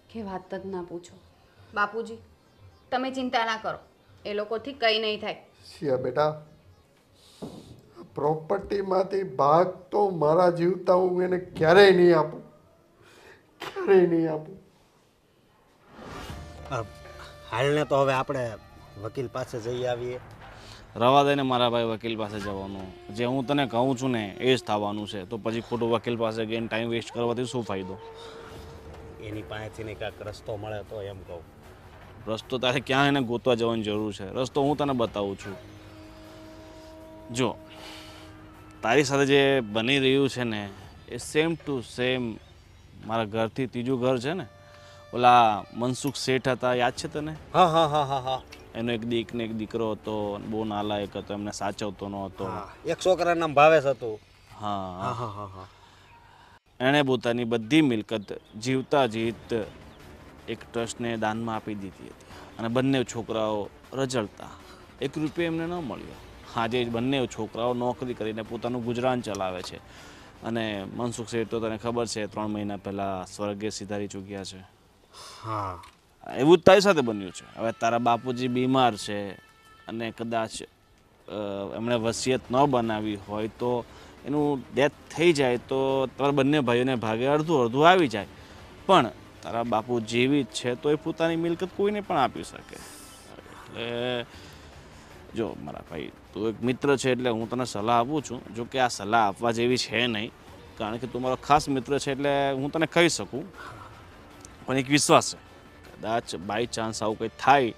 કે વાત જ ના પૂછો. બાપુજી, તમે ચિંતા ના કરો, એ લોકોથી કંઈ નહીં થાય. શિયા બેટા, પ્રોપર્ટીમાંથી ભાગ તો મારા જીવતા હું એને ક્યારેય નહીં આપું, ક્યારેય નહીં આપું. હાલને તો હવે આપણે વકીલ પાસે જઈ આવીએ. રવા દે ને મારા ભાઈ, વકીલ પાસે જવાનું. જે હું તને કહું છું ને એ જ થવાનું છે. તો પછી ખોટું વકીલ પાસે ગઈને ટાઈમ વેસ્ટ કરવાથી શું ફાયદો? એની પાસેથી ને કાંઈક રસ્તો મળે તો એમ કહું. રસ્તો તારે ક્યાં એને ગોતવા જવાની જરૂર છે? રસ્તો હું તને બતાવું છું. જો તારી સાથે જે બની રહ્યું છે ને એ સેમ ટુ સેમ મારા ઘરથી ત્રીજું ઘર છે ને, ઓલા મનસુખ શેઠ હતા, યાદ છે તને? હા હા હા હા હા એનો એક દીક ને એક દીકરો હતો, બહુ નાલાયક હતો, એમને સાચવતો ન હતો. હા, એક છોકરાનું નામ ભાવેશ હતું. હા હા હા હા હા. એણે પોતાની બધી મિલકત જીવતા જીત એક ટ્રસ્ટને દાનમાં આપી દીધી હતી અને બંને છોકરાઓ રજળતા, 1 રૂપિયો એમને ન મળ્યો. આજે બંને છોકરાઓ નોકરી કરીને પોતાનું ગુજરાન ચલાવે છે અને મનસુખ શેઠ તો તને ખબર છે 3 મહિના પહેલાં સ્વર્ગે સિધારી ચૂક્યા છે. હા એવું જ તારી સાથે બન્યું છે. હવે તારા બાપુજી બીમાર છે અને કદાચ એમણે વસિયત ન બનાવી હોય તો એનું ડેથ થઈ જાય તો તમારા બંને ભાઈઓને ભાગે અડધું અડધું આવી જાય. પણ તારા બાપુ જીવિત છે તો એ પોતાની મિલકત કોઈને પણ આપી શકે. એટલે જો મારા ભાઈ, તું એક મિત્ર છે એટલે હું તને સલાહ આપું છું. જો કે આ સલાહ આપવા જેવી છે નહીં, કારણ કે તું મારો ખાસ મિત્ર છે એટલે હું તને કહી શકું. પણ એક વિશ્વાસ છે, કદાચ બાય ચાન્સ આવું કંઈ થાય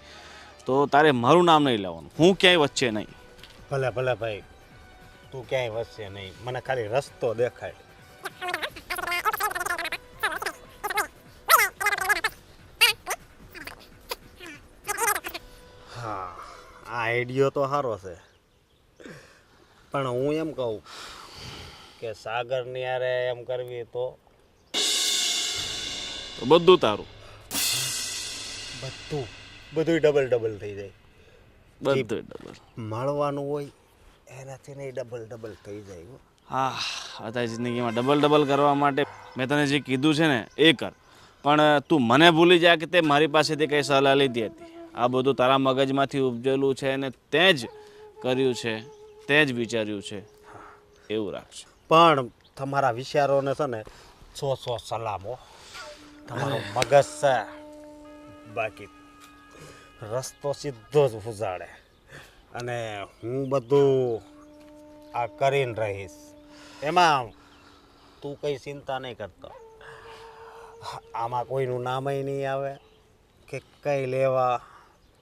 તો તારે મારું નામ નહીં લેવાનું, હું ક્યાંય વચ્ચે નહીં. ભલે ભલે ભાઈ, તું ક્યાંય વસશે નહીં, મને ખાલી રસ્તો દેખાય. હા, આ આઈડિયો તો સારો છે, પણ હું એમ કહું કે સાગરની યારે એમ કરવી તો તો બધું તારું, બધું ડબલ ડબલ થઈ જાય. બધું ડબલ. મળવાનું હોય એનાથી નહીં ડબલ થઈ જાય હો. હા, અત્યારે જિંદગીમાં ડબલ કરવા માટે મેં તને જે કીધું છે ને એ કર. પણ તું મને ભૂલી જા કે તે મારી પાસેથી કંઈ સલાહ લીધી હતી. આ બધું તારા મગજમાંથી ઉપજેલું છે અને તે જ કર્યું છે, તે જ વિચાર્યું છે, એવું રાખશે. પણ તમારા વિચારોને છે ને 100 સલામો. તમારું મગજ છે, બાકી રસ્તો સીધો જ ઉજાડે. અને હું બધું આ કરીને રહીશ, એમાં તું કંઈ ચિંતા નહીં કરતો. આમાં કોઈનું નામય નહીં આવે કે કંઈ લેવા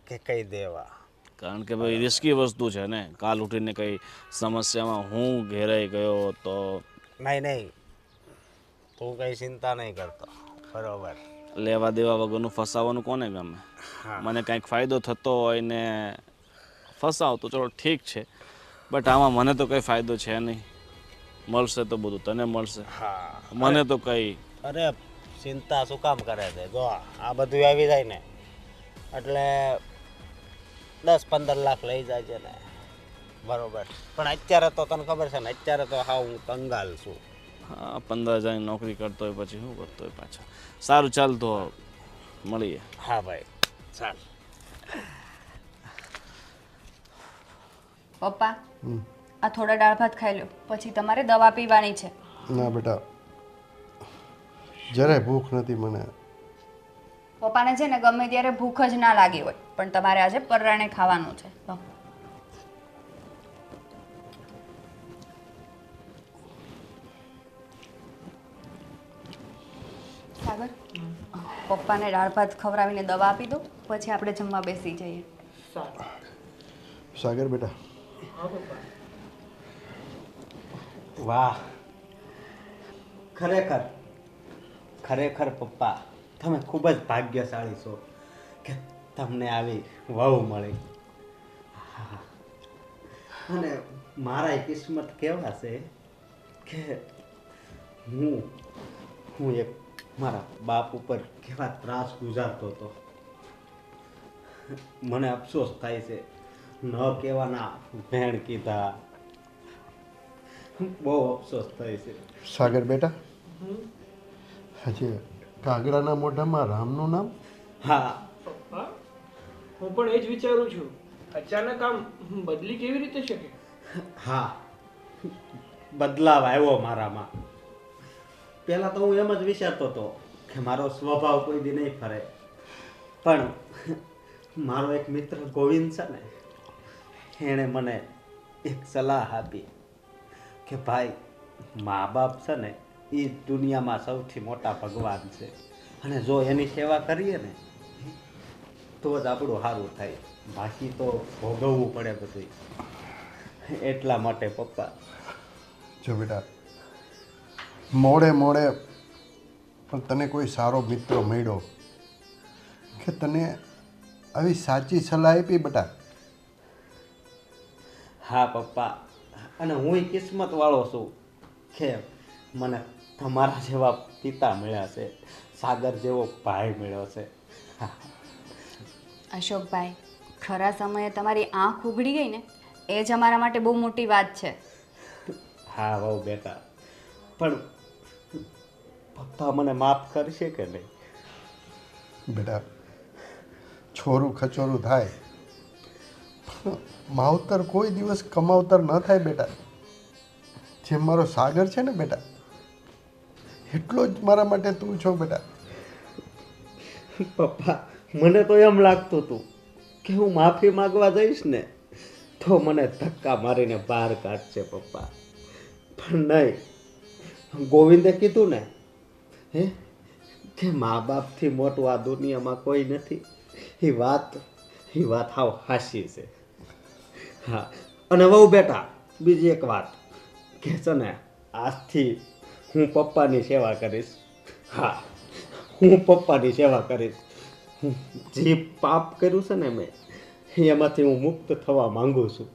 કે કંઈ દેવા. કારણ કે ભાઈ રિસ્કી વસ્તુ છે ને, કાલ ઉઠીને કંઈ સમસ્યામાં હું ઘેરાઈ ગયો તો નહીં, તું કંઈ ચિંતા નહીં કરતો, બરોબર? લેવા દેવા વગરનું ફસાવાનું કોને ગમે? મને કાંઈક ફાયદો થતો હોય ને ફસાવ તો ચલો ઠીક છે, બટ આમાં મને તો કંઈ ફાયદો છે નહીં. મળશે તો બધું તને મળશે, હા, મને તો કંઈ. અરે ચિંતા શું કામ કરે છે? જો આ બધું આવી જાય ને એટલે 10-15 લાખ લઈ જાય છે ને, બરોબર? પણ અત્યારે તો તને ખબર છે ને, અત્યારે તો હા હું કંગાલ છું. હા, 15,000ની નોકરી કરતો હોય પછી શું કરતો હોય પાછા. સારું, ચાલ તો મળીએ. હા ભાઈ, ચાલ. પપ્પા, આ થોડા દાળ ભાત ખાઈ લો, પછી તમારે દવા પીવાની છે. ના બેટા, જરાય ભૂખ નથી મને. પપ્પાને છે ને ગમે ત્યારે ભૂખ જ ના લાગી હોય, પણ તમારે આજે પરાણે ખાવાનું છે. લો. સાગર, પપ્પાને દાળ ભાત ખવડાવીને દવા આપી દો, પછી આપણે જમવા બેસી જઈએ. સાગર બેટા, વાહ, ખરેખર પપ્પા તમે ખૂબ જ ભાગ્યશાળી છો કે તમને આવી વહુ મળી. અને મારા કિસ્મત કેવા છે કે હું એક મારા બાપ ઉપર કેવા ત્રાસ ગુજારતો હતો. મને અફસોસ થાય છે, ન કહેવાના ભેણ કીધા. બહુ અફસોસ થાય છે. સાગર બેટા, હજી કાગડાના મોઢામાં રામનું નામ. હા, પપ્પા, હું પણ એ જ વિચારું છું, અચાનક આમ બદલી કેવી રીતે શકે? હા, બદલાવ આવ્યો મારામાં. પહેલાં તો હું એમ જ વિચારતો હતો કે મારો સ્વભાવ કોઈ દી નહીં ફરે, પણ મારો એક મિત્ર ગોવિંદ છે ને, એણે મને એક સલાહ આપી કે ભાઈ, મા બાપ છે ને એ દુનિયામાં સૌથી મોટા ભગવાન છે, અને જો એની સેવા કરીએ ને તો જ આપણું સારું થાય, બાકી તો ભોગવવું પડે બધું. એટલા માટે પપ્પા. જો બેટા, મોડે પણ તને કોઈ સારો મિત્ર મળ્યો કે તને આવી સાચી સલાહ આપી બેટા. હા પપ્પા, અને હું કિસ્મત વાળો છું કે મને તમારા જેવા પિતા મળ્યા છે, સાગર જેવો ભાઈ મળ્યો છે. અશોકભાઈ, ખરા સમયે તમારી આંખ ઉઘડી ગઈ ને એ જ અમારા માટે બહુ મોટી વાત છે. હા વહુ બેટા, પણ પપ્પા મને માફ કરશે કે નહીં? બેટા, છોરું ખચોરું થાય પણ માવતર કોઈ દિવસ કમાવતર ન થાય બેટા. જેમ મારો સાગર છે ને બેટા, એટલો જ મારા માટે તું છો બેટા. પપ્પા, મને તો એમ લાગતું હતું કે હું માફી માંગવા જઈશ ને તો મને ધક્કા મારીને બહાર કાઢશે પપ્પા, પણ નહીં. ગોવિંદે કીધું ને હે કે મા બાપથી મોટું આ દુનિયામાં કોઈ નથી. એ વાત હાવ હાસી છે. હા, અને વહુ બેટા, બીજી એક વાત કે છે ને, આજથી હું પપ્પાની સેવા કરીશ. હા, હું પપ્પાની સેવા કરીશ. જે પાપ કર્યું છે ને મેં, એમાંથી હું મુક્ત થવા માંગુ છું.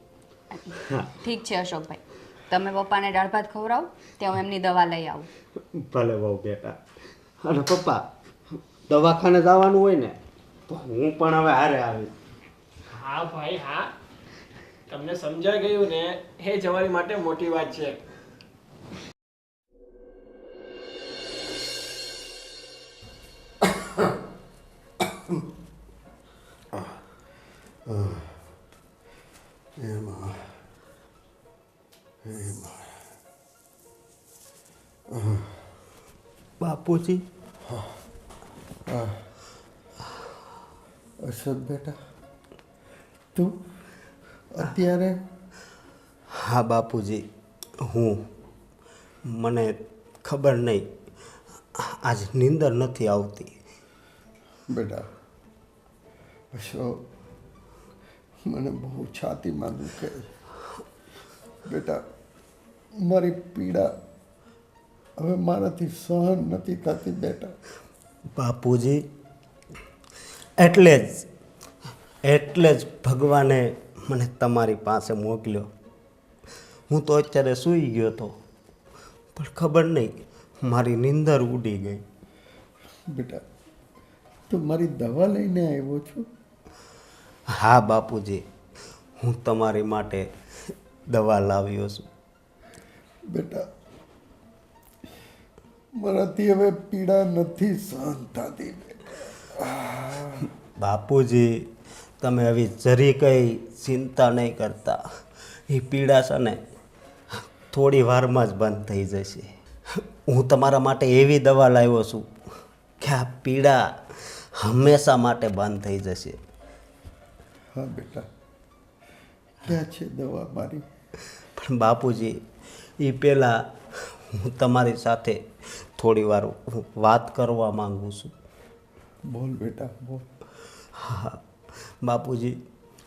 હા ઠીક છે અશોકભાઈ, તમે પપ્પાને દાળ ભાત ખવડાવો ત્યાં હું એમની દવા લઈ આવું. ભલે બહુ બેટા. અને પપ્પા, દવાખાને જવાનું હોય ને તો હું પણ હવે હારે આવીશ. હા ભાઈ હા, તમને સમજાઈ ગયું ને એ જ અમારી માટે મોટી વાત છે. બાપુજી, અશોક બેટા, તું અત્યારે? હા બાપુજી, મને ખબર નહીં, આજ નીંદર નથી આવતી. બેટા, અશોક, મને બહુ છાતીમાં દુખે છે બેટા. મારી પીડા હવે મારાથી સહન નથી થતી બેટા. બાપુજી, એટલે જ ભગવાને મને તમારી પાસે મોકલ્યો. હું તો અત્યારે સૂઈ ગયો હતો, પણ ખબર નહીં મારી નીંદર ઉડી ગઈ. બેટા, તું મારી દવા લઈને આવ્યો છું? હા બાપુજી, હું તમારી માટે દવા લાવ્યો છું. બેટા, મારાથી હવે પીડા નથી સહન થતી. બાપુજી, તમે હવે જરી કંઈ ચિંતા નહીં કરતા. એ પીડા છે ને થોડી વારમાં જ બંધ થઈ જશે. હું તમારા માટે એવી દવા લાવ્યો છું કે આ પીડા હંમેશા માટે બંધ થઈ જશે. હા બેટા, ક્યાં છે દવા મારી? પણ બાપુજી, એ પહેલાં હું તમારી સાથે થોડી વાર વાત કરવા માંગુ છું. બોલ બેટા, બોલ. હા બાપુજી,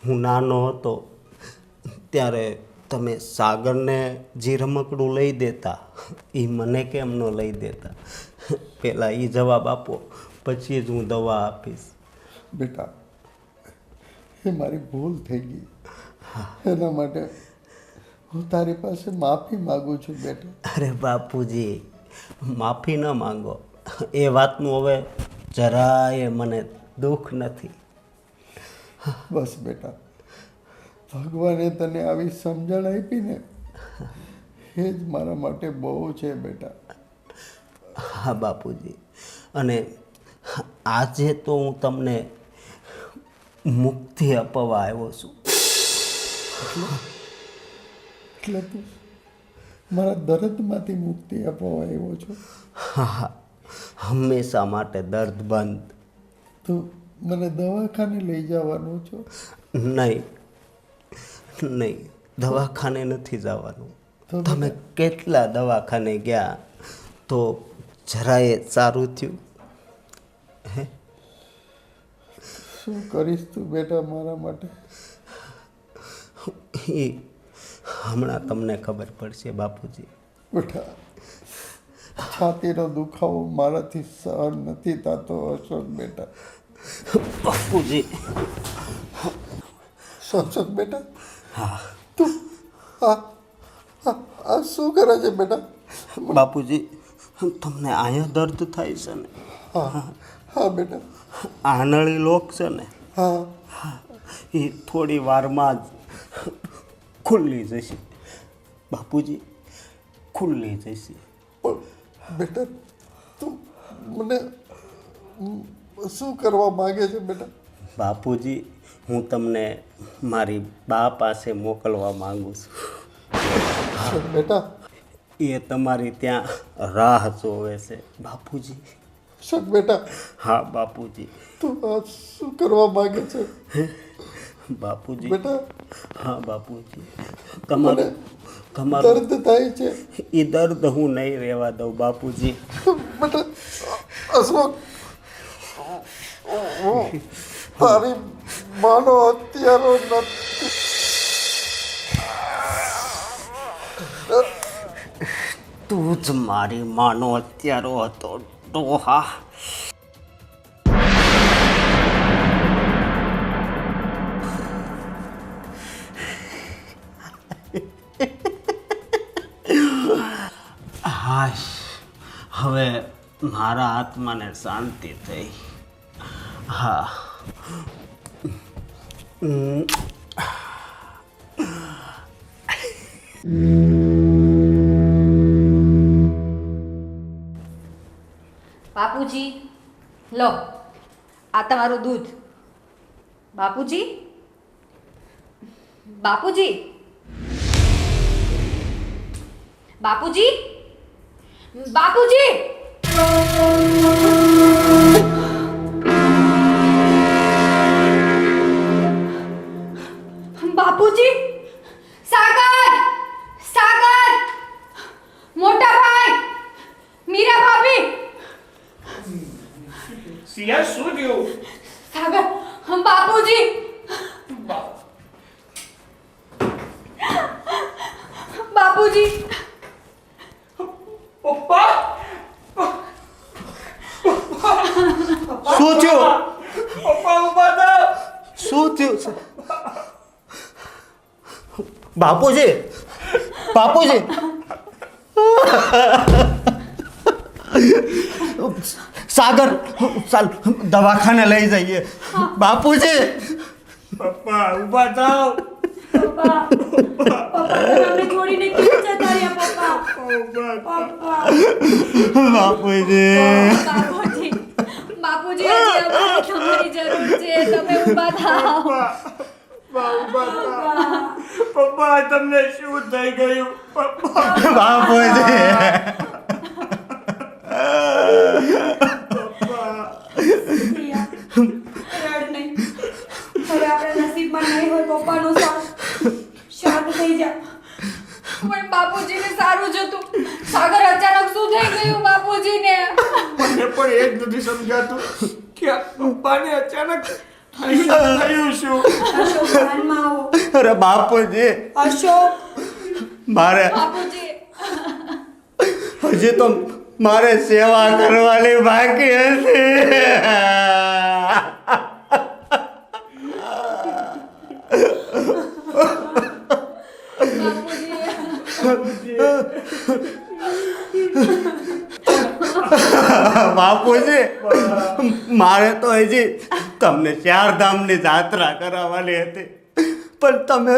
હું નાનો હતો ત્યારે તમે સાગરને જે રમકડું લઈ દેતા એ મને કેમ ન લઈ દેતા? પહેલાં એ જવાબ આપો, પછી જ હું દવા આપીશ. બેટા, એ મારી ભૂલ થઈ ગઈ. એના માટે હું તારી પાસે માફી માગું છું બેટા. અરે બાપુજી, માફી ન માંગો, એ વાતનું હવે જરાય મને દુઃખ નથી. બસ બેટા, ભગવાને તને આવી સમજણ આપી ને એ જ મારા માટે બહુ છે બેટા. હા બાપુજી, અને આજે તો હું તમને મુક્તિ અપાવવા આવ્યો છું. એટલે તું મારા દર્દમાંથી મુક્તિ અપાવવા આવ્યો છો? હા, હંમેશા માટે દર્દ બંધ. તું મને દવાખાને લઈ જવાનું છો? નહીં, દવાખાને નથી જવાનું. તો તમે કેટલા દવાખાને ગયા તો જરાય સારું થયું? હે, શું કરીશ તું બેટા મારા માટે? એ હમણાં તમને ખબર પડશે બાપુજી. બેટા, છાતીનો દુખાવો મારાથી સહન નથી થતો અશોક બેટા. બાપુજી, સક બેટા હા તું આ આ શું કરે છે બેટા? બાપુજી તમને અહીંયા દર્દ થાય છે ને? હા હા બેટા આનળી લોક છે ને હા એ થોડી વારમાં જ ખુલ્લી જશે બાપુજી, ખુલ્લી જશે. પણ બેટા તું મને શું કરવા માંગે છે બેટા? બાપુજી હું તમને મારી બા પાસે મોકલવા માંગુ છું. બેટા એ તમારી ત્યાં રાહ જોવે છે બાપુજી. શક બેટા હા બાપુજી. તું આ શું કરવા માંગે છે બાપુજી બેટા? હા બાપુજી, મને તમારું દર્દ થાય છે એ દર્દ હું નહીં રહેવા દઉં બાપુજી. બેટા. અશોક તારી માનો હત્યારો નથી. તું જ મારી માનો હત્યારો હતો ડોહા. હાશ, હવે મારા આત્માને શાંતિ થઈ. હા બાપુજી, લો આ તમારું દૂધ. બાપુજી, બાપુજી, બાપુજી, બાપુજી, બાપુજી, સાગર, સાગર, મોટા ભાઈ, મીરા ભાભી. સિયા શું થયું? સાગર, બાપુજી, બાપુજી, પપ્પા શું થયું? પપ્પા ઉભા થાવ. શું થયું છે? બાપુજી, બાપુજી. સાગર, ચાલ દવાખાને લઈ જઈએ. બાપુજી, પપ્પા ઉભા થાવ. પપ્પા તમને છોડીને કેમ જતા રહ્યા પપ્પા? બાપુજી. બાપુજી, બાપુજી, હજી અમારે તમારી જરૂર છે. તમે ઊભા થાઓ. પપ્પા તમને શું થઈ ગયું? પપ્પા બાપુજી. રડ નહીં. હવે આપણા નસીબમાં નહીં હોય પપ્પાનો સાથ. શાંત થઈ જા. પણ બાપુજીને સારું જ હતું. સાગર અચાનક શું થઈ ગયું બાપુજીને? મને પણ એ જ નથી સમજાતું કે આ પપ્પાને અચાનક થયું શું? અશોક ધ્યાનમાં આવો. અરે બાપુજી, અશોક મારે બાપુજી, હજી તો મારે સેવા કરવાની બાકી હતી. બાપુજી, મારે તો હજી તમને ચારધામની જાત્રા કરાવવાની હતી, પણ તમે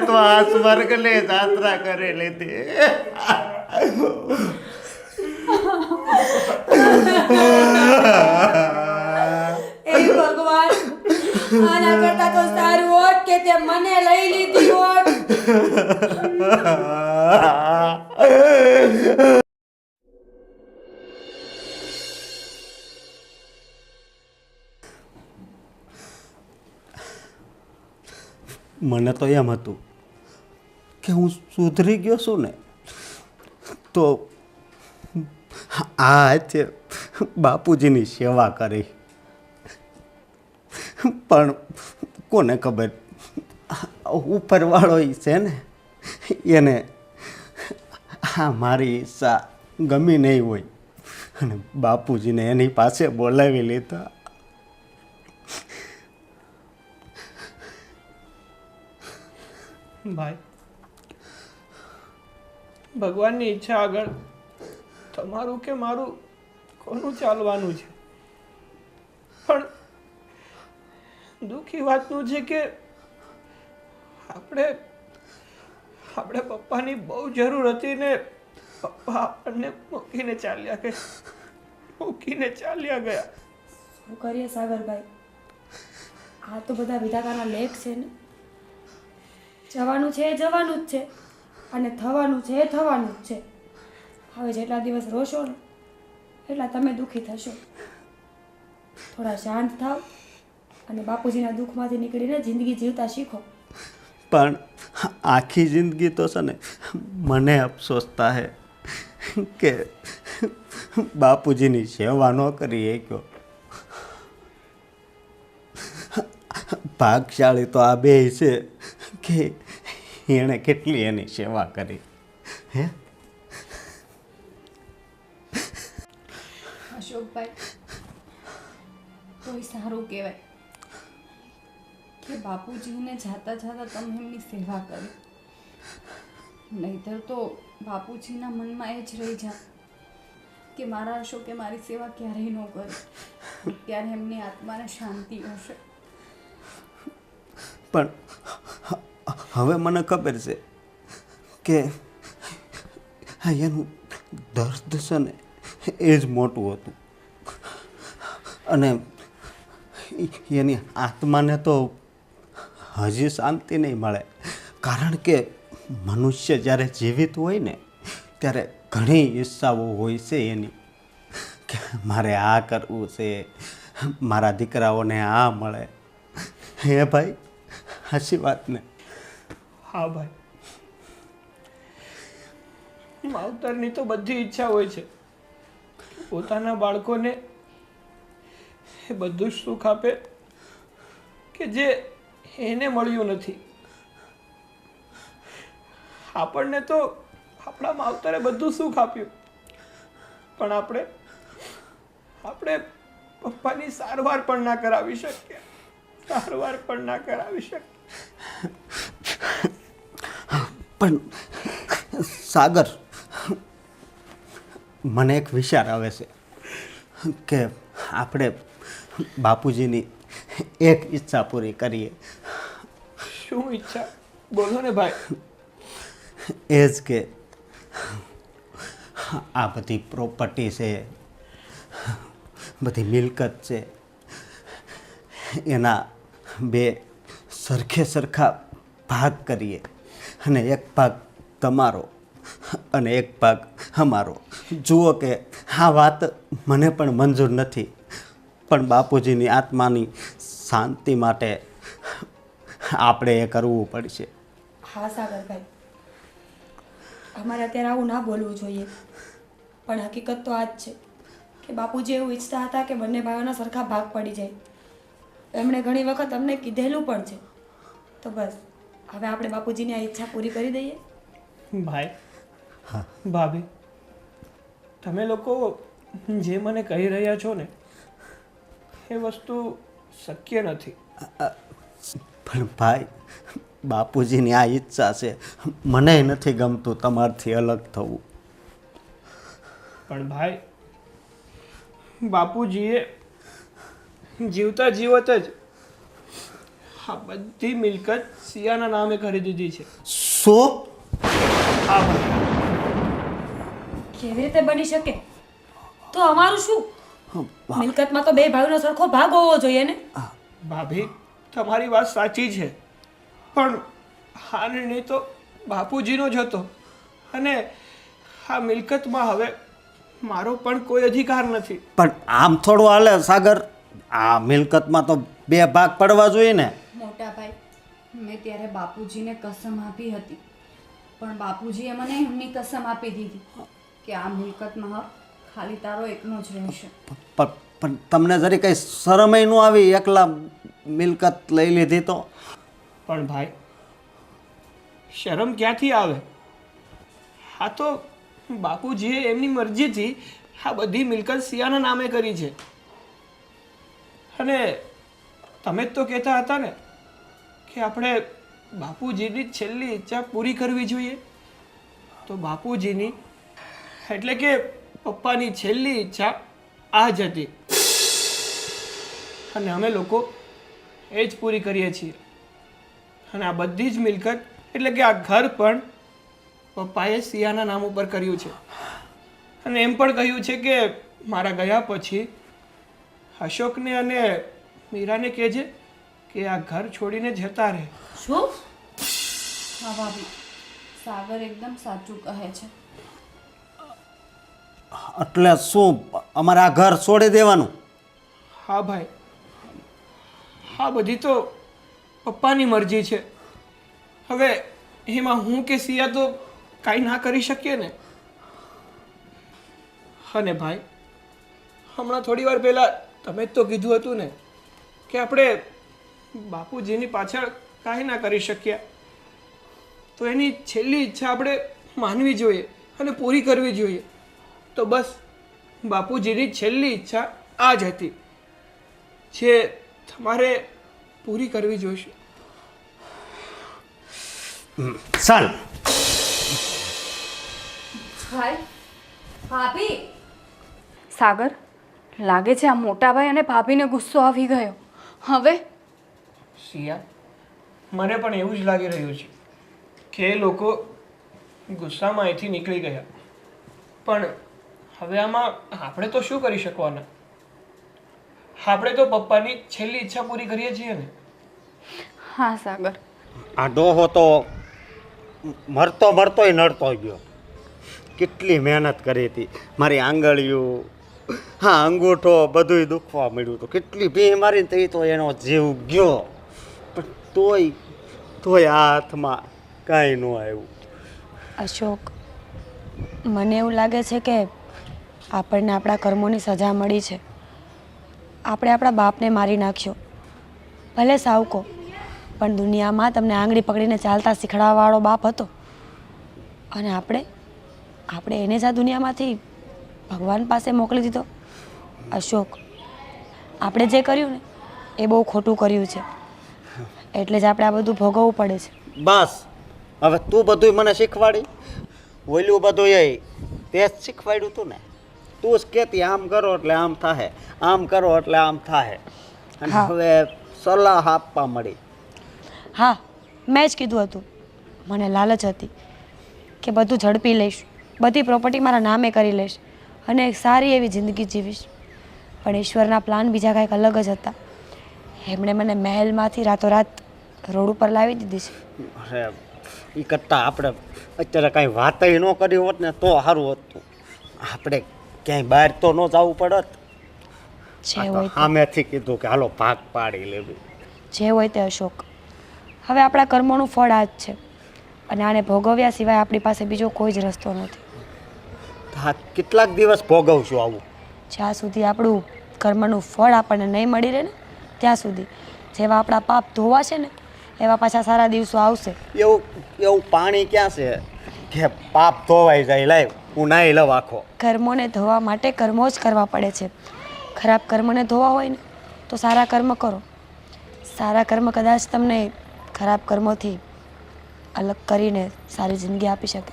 તો આ સ્વર્ગની જાત્રા કરી લીધી. એ ભગવાન, આના કરતા તો સારું હોત કે તે મને લઈ લીધી હોત. મને તો એમ હતું કે હું સુધરી ગયો છું ને, તો આ છે બાપુજીની સેવા કરી. પણ કોને ખબર, ઉપરવાળો છે ને, એને આ મારી ઈચ્છા ગમી નહીં હોય અને બાપુજીને એની પાસે બોલાવી લીધા. ભાઈ, ભગવાનની ઈચ્છા આગળ તમારું કે મારું કોનું ચાલવાનું છે? પણ દુઃખી વાતનું છે કે આપણે પપ્પાની બહુ જરૂર હતી ને પપ્પા આપણને મૂકીને ચાલ્યા ગયા. શું કરીએ સાગરભાઈ, આ તો બધા વિધાતાના લેખ છે ને. જવાનું છે એ જવાનું જ છે, અને થવાનું છે એ થવાનું જ છે. હવે જેટલા દિવસ રોશો ને એટલા તમે દુઃખી થશો. થોડા શાંત થાવ અને બાપુજીના દુઃખમાંથી નીકળીને જિંદગી જીવતા શીખો. પણ આખી જિંદગી તો છે ને મને અફસોસ થાય કે બાપુજીની સેવા ન કરી શક્યો. ભાગશાળી તો આ બે છે કે એણે કેટલી એની સેવા કરી. હે અશોકભાઈ, તોય સારું કહેવાય કે બાપુજીને જાતા જાતા તમે એમની સેવા કરી. નહીંતર તો બાપુજીના મનમાં એ જ રહી જાય કે મારા અશોકે મારી સેવા ક્યારેય ન કરી. ત્યારે એમની આત્માને શાંતિ હશે. પણ હવે મને ખબર છે કે એનું દર્દ છે ને એ જ મોટું હતું. અને એની આત્માને તો હજી શાંતિ નહીં મળે. કારણ કે મનુષ્ય જ્યારે જીવિત હોય ને ત્યારે ઘણી ઈચ્છાઓ હોય છે એની કે મારે આ કરવું છે, મારા દીકરાઓને આ મળે. હે ભાઈ, સાચી વાત ને? હા ભાઈ, માવતરની તો બધી ઈચ્છા હોય છે પોતાના બાળકોને એ બધું જ સુખ આપે કે જે એને મળ્યું નથી. આપણને તો આપણા માવતરે બધું સુખ આપ્યું, પણ આપણે પપ્પાની સારવાર પણ ના કરાવી શકીએ. પણ સાગર, મને એક વિચાર આવે છે કે આપણે બાપુજીની એક ઈચ્છા પૂરી કરીએ. શું ઈચ્છા? બોલો ને ભાઈ. એ જ કે આ બધી પ્રોપર્ટી છે, બધી મિલકત છે, એના બે સરખા ભાગ કરીએ. અને એક ભાગ તમારો અને એક ભાગ અમારો. જુઓ કે આ વાત મને પણ મંજૂર નથી, પણ બાપુજીની આત્માની શાંતિ માટે આપણે એ કરવું પડશે. હા સાગરભાઈ, અમારે અત્યારે આવું ના બોલવું જોઈએ, પણ હકીકત તો આ જ છે કે બાપુજી એવું ઈચ્છતા હતા કે બંને ભાઈઓના સરખા ભાગ પડી જાય. એમણે ઘણી વખત અમને કીધેલું પણ છે. તો બસ હવે આપણે બાપુજીની આ ઈચ્છા પૂરી કરી દઈએ. ભાઈ, ભાભી, તમે લોકો જે મને કહી રહ્યા છો ને એ વસ્તુ શક્ય નથી. પણ ભાઈ, બાપુજીની આ ઈચ્છા છે. મને નથી ગમતું તમારથી અલગ થવું. પણ ભાઈ, બાપુજીએ જીવતા જીવત જ આ બધી મિલકત સિયાના નામે કરી દીધી છે. શું? હા ભાઈ, કેવી રીતે બની શકે? તો અમારું શું? મિલકતમાં તો બે ભાઈઓનો સરખો ભાગ હોવો જોઈએ ને. ભાભી, તમારી વાત સાચી છે, પણ આ નિર્ણય તો બાપુજીનો જ હતો અને આ મિલકતમાં હવે મારો પણ કોઈ અધિકાર નથી. પણ આમ થોડું હાલે સાગર. આ મિલકતમાં તો બે ભાગ પડવા જોઈએ ને. મોટા ભાઈ, મેં ત્યારે બાપુજીને કસમ આપી હતી, પણ બાપુજીએ મને એમની કસમ આપી દીધી કે આ મિલકતમાં હક ખાલી તારો એકનો જ રહેશે. પણ તમને જરી કંઈ શરમય ન આવી એકલા મિલકત લઈ લીધી તો? પણ ભાઈ, શરમ ક્યાંથી આવે? આ તો બાપુજીએ એમની મરજીથી આ બધી મિલકત સિયાના નામે કરી છે. અને તમે જ તો કહેતા હતા ને કે આપણે બાપુજીની છેલ્લી ઈચ્છા પૂરી કરવી જોઈએ. તો બાપુજીની એટલે કે પપ્પાની છેલ્લી ઈચ્છા આ જ હતી અને અમે લોકો એ જ પૂરી કરીએ છીએ. અને આ બધી જ મિલકત એટલે કે આ ઘર પણ પપ્પાએ સિયાના નામ ઉપર કર્યું છે. અને એમ પણ કહ્યું છે કે મારા ગયા પછી અશોકને અને મીરાને કહેજે કે આ ઘર છોડીને જતા રહે. શું? હા ભાભી, સાગર એકદમ સાચું કહે છે. એટલે શું અમારે આ ઘર છોડી દેવાનું? હા ભાઈ, હા બધી તો પપ્પાની મરજી છે. હવે એમાં હું કે સિયા તો કાંઈ ના કરી શકીએ ને. અને ભાઈ, હમણાં થોડી વાર પહેલાં તમે જ તો કીધું હતું ને કે આપણે બાપુજીની પાછળ કાંઈ ના કરી શક્યા. તો એની છેલ્લી ઈચ્છા આપણે માનવી જોઈએ અને પૂરી કરવી જોઈએ. તો બસ બાપુજીની છેલ્લી ઈચ્છા આ જ હતી જે તમારે પૂરી કરવી જોઈશે. ચાલ. ભાઈ, ભાભી. સાગર, લાગે છે આ મોટા ભાઈ અને ભાભીને ગુસ્સો આવી ગયો. હવે સિયા, મને પણ એવું જ લાગી રહ્યું છે કે એ લોકો ગુસ્સામાં અહીંથી નીકળી ગયા. પણ હવે આમાં આપણે તો શું કરી શકવાના? આપણે તો પપ્પાની છેલ્લી ઈચ્છા પૂરી કરીએ છીએ ને. હા સાગર, આ ડોહો તો મરતો મરતોય નડતો ગયો. કેટલી મહેનત કરી હતી. મારી આંગળીઓ, હા અંગૂઠો બધુંય દુખવા મળ્યું હતું. કેટલી ભી મારીને તો એ તો એનો જીવ ગયો. પણ તોય આ હાથમાં કાંઈ ન આવ્યું. અશોક, મને એવું લાગે છે કે આપણને આપણા કર્મોની સજા મળી છે. આપણે આપણા બાપને મારી નાખ્યો. ભલે સાવકો, પણ દુનિયામાં તમને આંગળી પકડીને ચાલતા શીખડાવવાવાળો બાપ હતો. અને આપણે એને જ આ દુનિયામાંથી ભગવાન પાસે મોકલી દીધો. અશોક, આપણે જે કર્યું ને એ બહુ ખોટું કર્યું છે. એટલે જ આપણે આ બધું ભોગવવું પડે છે. બસ હવે તું બધુંય મને શીખવાડી. ઓલું બધું એ તે જ શીખવાડ્યું હતું ને. તું જ કહેતી આમ કરો એટલે આમ થાય, આમ કરો એટલે આમ થાય. અને હા. હવે સલાહ આપવા મળી. હા, મેં જ કીધું હતું. મને લાલચ હતી કે બધું ઝડપી લઈશ, બધી પ્રોપર્ટી મારા નામે કરી લઈશ અને એક સારી એવી જિંદગી જીવીશ. પણ ઈશ્વરના પ્લાન બીજા કાંઈક અલગ જ હતા. એમણે મને મહેલમાંથી રાતોરાત રોડ ઉપર લાવી દીધી છે. અરે એ કરતાં આપણે અત્યારે કાંઈ વાતય ન કરી હોત ને તો સારું હતું. આપણે ક્યાંય બહાર તો ન જવું પડત. જે હોય તે- સામેથી કીધું કે હાલો ભાગ પાડી લેવી. જે હોય તે અશોક, હવે આપણા કર્મોનું ફળ આ જ છે અને આને ભોગવ્યા સિવાય આપણી પાસે બીજો કોઈ જ રસ્તો નથી. હા, કેટલાક દિવસ ભોગવશું આવું. જ્યાં સુધી આપણું કર્મનું ફળ આપણને નહીં મળી રહે ને ત્યાં સુધી જેવા આપણા પાપ ધોવાશે ને એવા પાછા સારા દિવસો આવશે. એવું પાણી ક્યાં છે કે પાપ ધોવાઈ જાય? લાવ હું નાહી લઉં આખો. કર્મોને ધોવા માટે કર્મો જ કરવા પડે છે. ખરાબ કર્મને ધોવા હોય ને તો સારા કર્મ કરો. સારા કર્મ કદાચ તમને ખરાબ કર્મોથી અલગ કરીને સારી જિંદગી આપી શકે.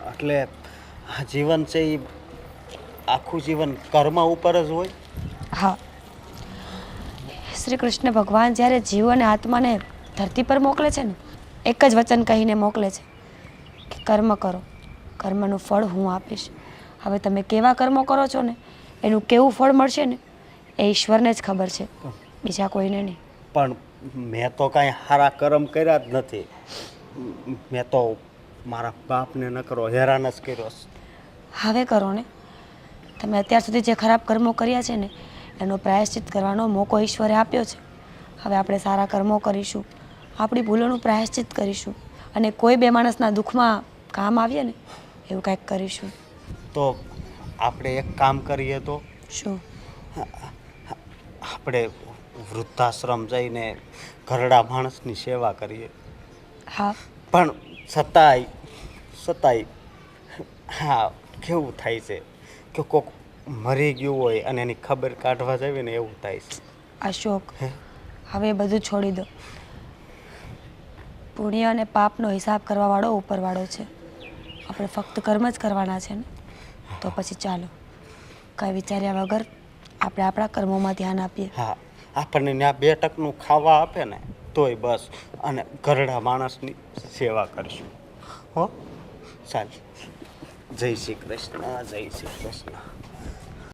એટલે આ જીવન છે એ આખું જીવન કર્મ ઉપર જ હોય. હા, શ્રી કૃષ્ણ ભગવાન જ્યારે જીવ અને આત્માને ધરતી પર મોકલે છે ને એક જ વચન કહીને મોકલે છે કે કર્મ કરો, કર્મનું ફળ હું આપીશ. હવે તમે કેવા કર્મો કરો છો ને એનું કેવું ફળ મળશે ને એ ઈશ્વરને જ ખબર છે, બીજા કોઈને નહીં. પણ મેં તો કાંઈ સારા કર્મ કર્યા જ નથી. મેં તો મારા બાપને ન કરો હેરાન જ કર્યો. હવે કરો ને. તમે અત્યાર સુધી જે ખરાબ કર્મો કર્યા છે ને એનો પ્રાયશ્ચિત કરવાનો મોકો ઈશ્વરે આપ્યો છે. હવે આપણે સારા કર્મો કરીશું, આપણી ભૂલોનું પ્રાયશ્ચિત કરીશું અને કોઈ બે માણસના દુઃખમાં કામ આવીએ ને એવું કાંઈક કરીશું. તો આપણે એક કામ કરીએ તો શું? આપણે વૃદ્ધાશ્રમ જઈને ઘરડા માણસની સેવા કરીએ. હા, પણ છતાંય હા કેવું થાય છે કે કોક મરી ગયું હોય અને એની ખબર કાઢવા જાવે ને એવું થાય છે. અશોક, હવે એ બધું છોડી દો. પુણ્ય અને પાપનો હિસાબ કરવાવાળો ઉપરવાળો છે. આપણે ફક્ત કર્મ જ કરવાના છે ને. તો પછી ચાલો કાંઈ વિચાર્યા વગર આપણે આપણા કર્મોમાં ધ્યાન આપીએ. હા, આપણને ત્યાં 2 ટકનું ખાવા આપે ને તોય બસ, અને ઘરડા માણસની સેવા કરશું. હો ચાલ, જય શ્રી કૃષ્ણ, જય શ્રી કૃષ્ણ.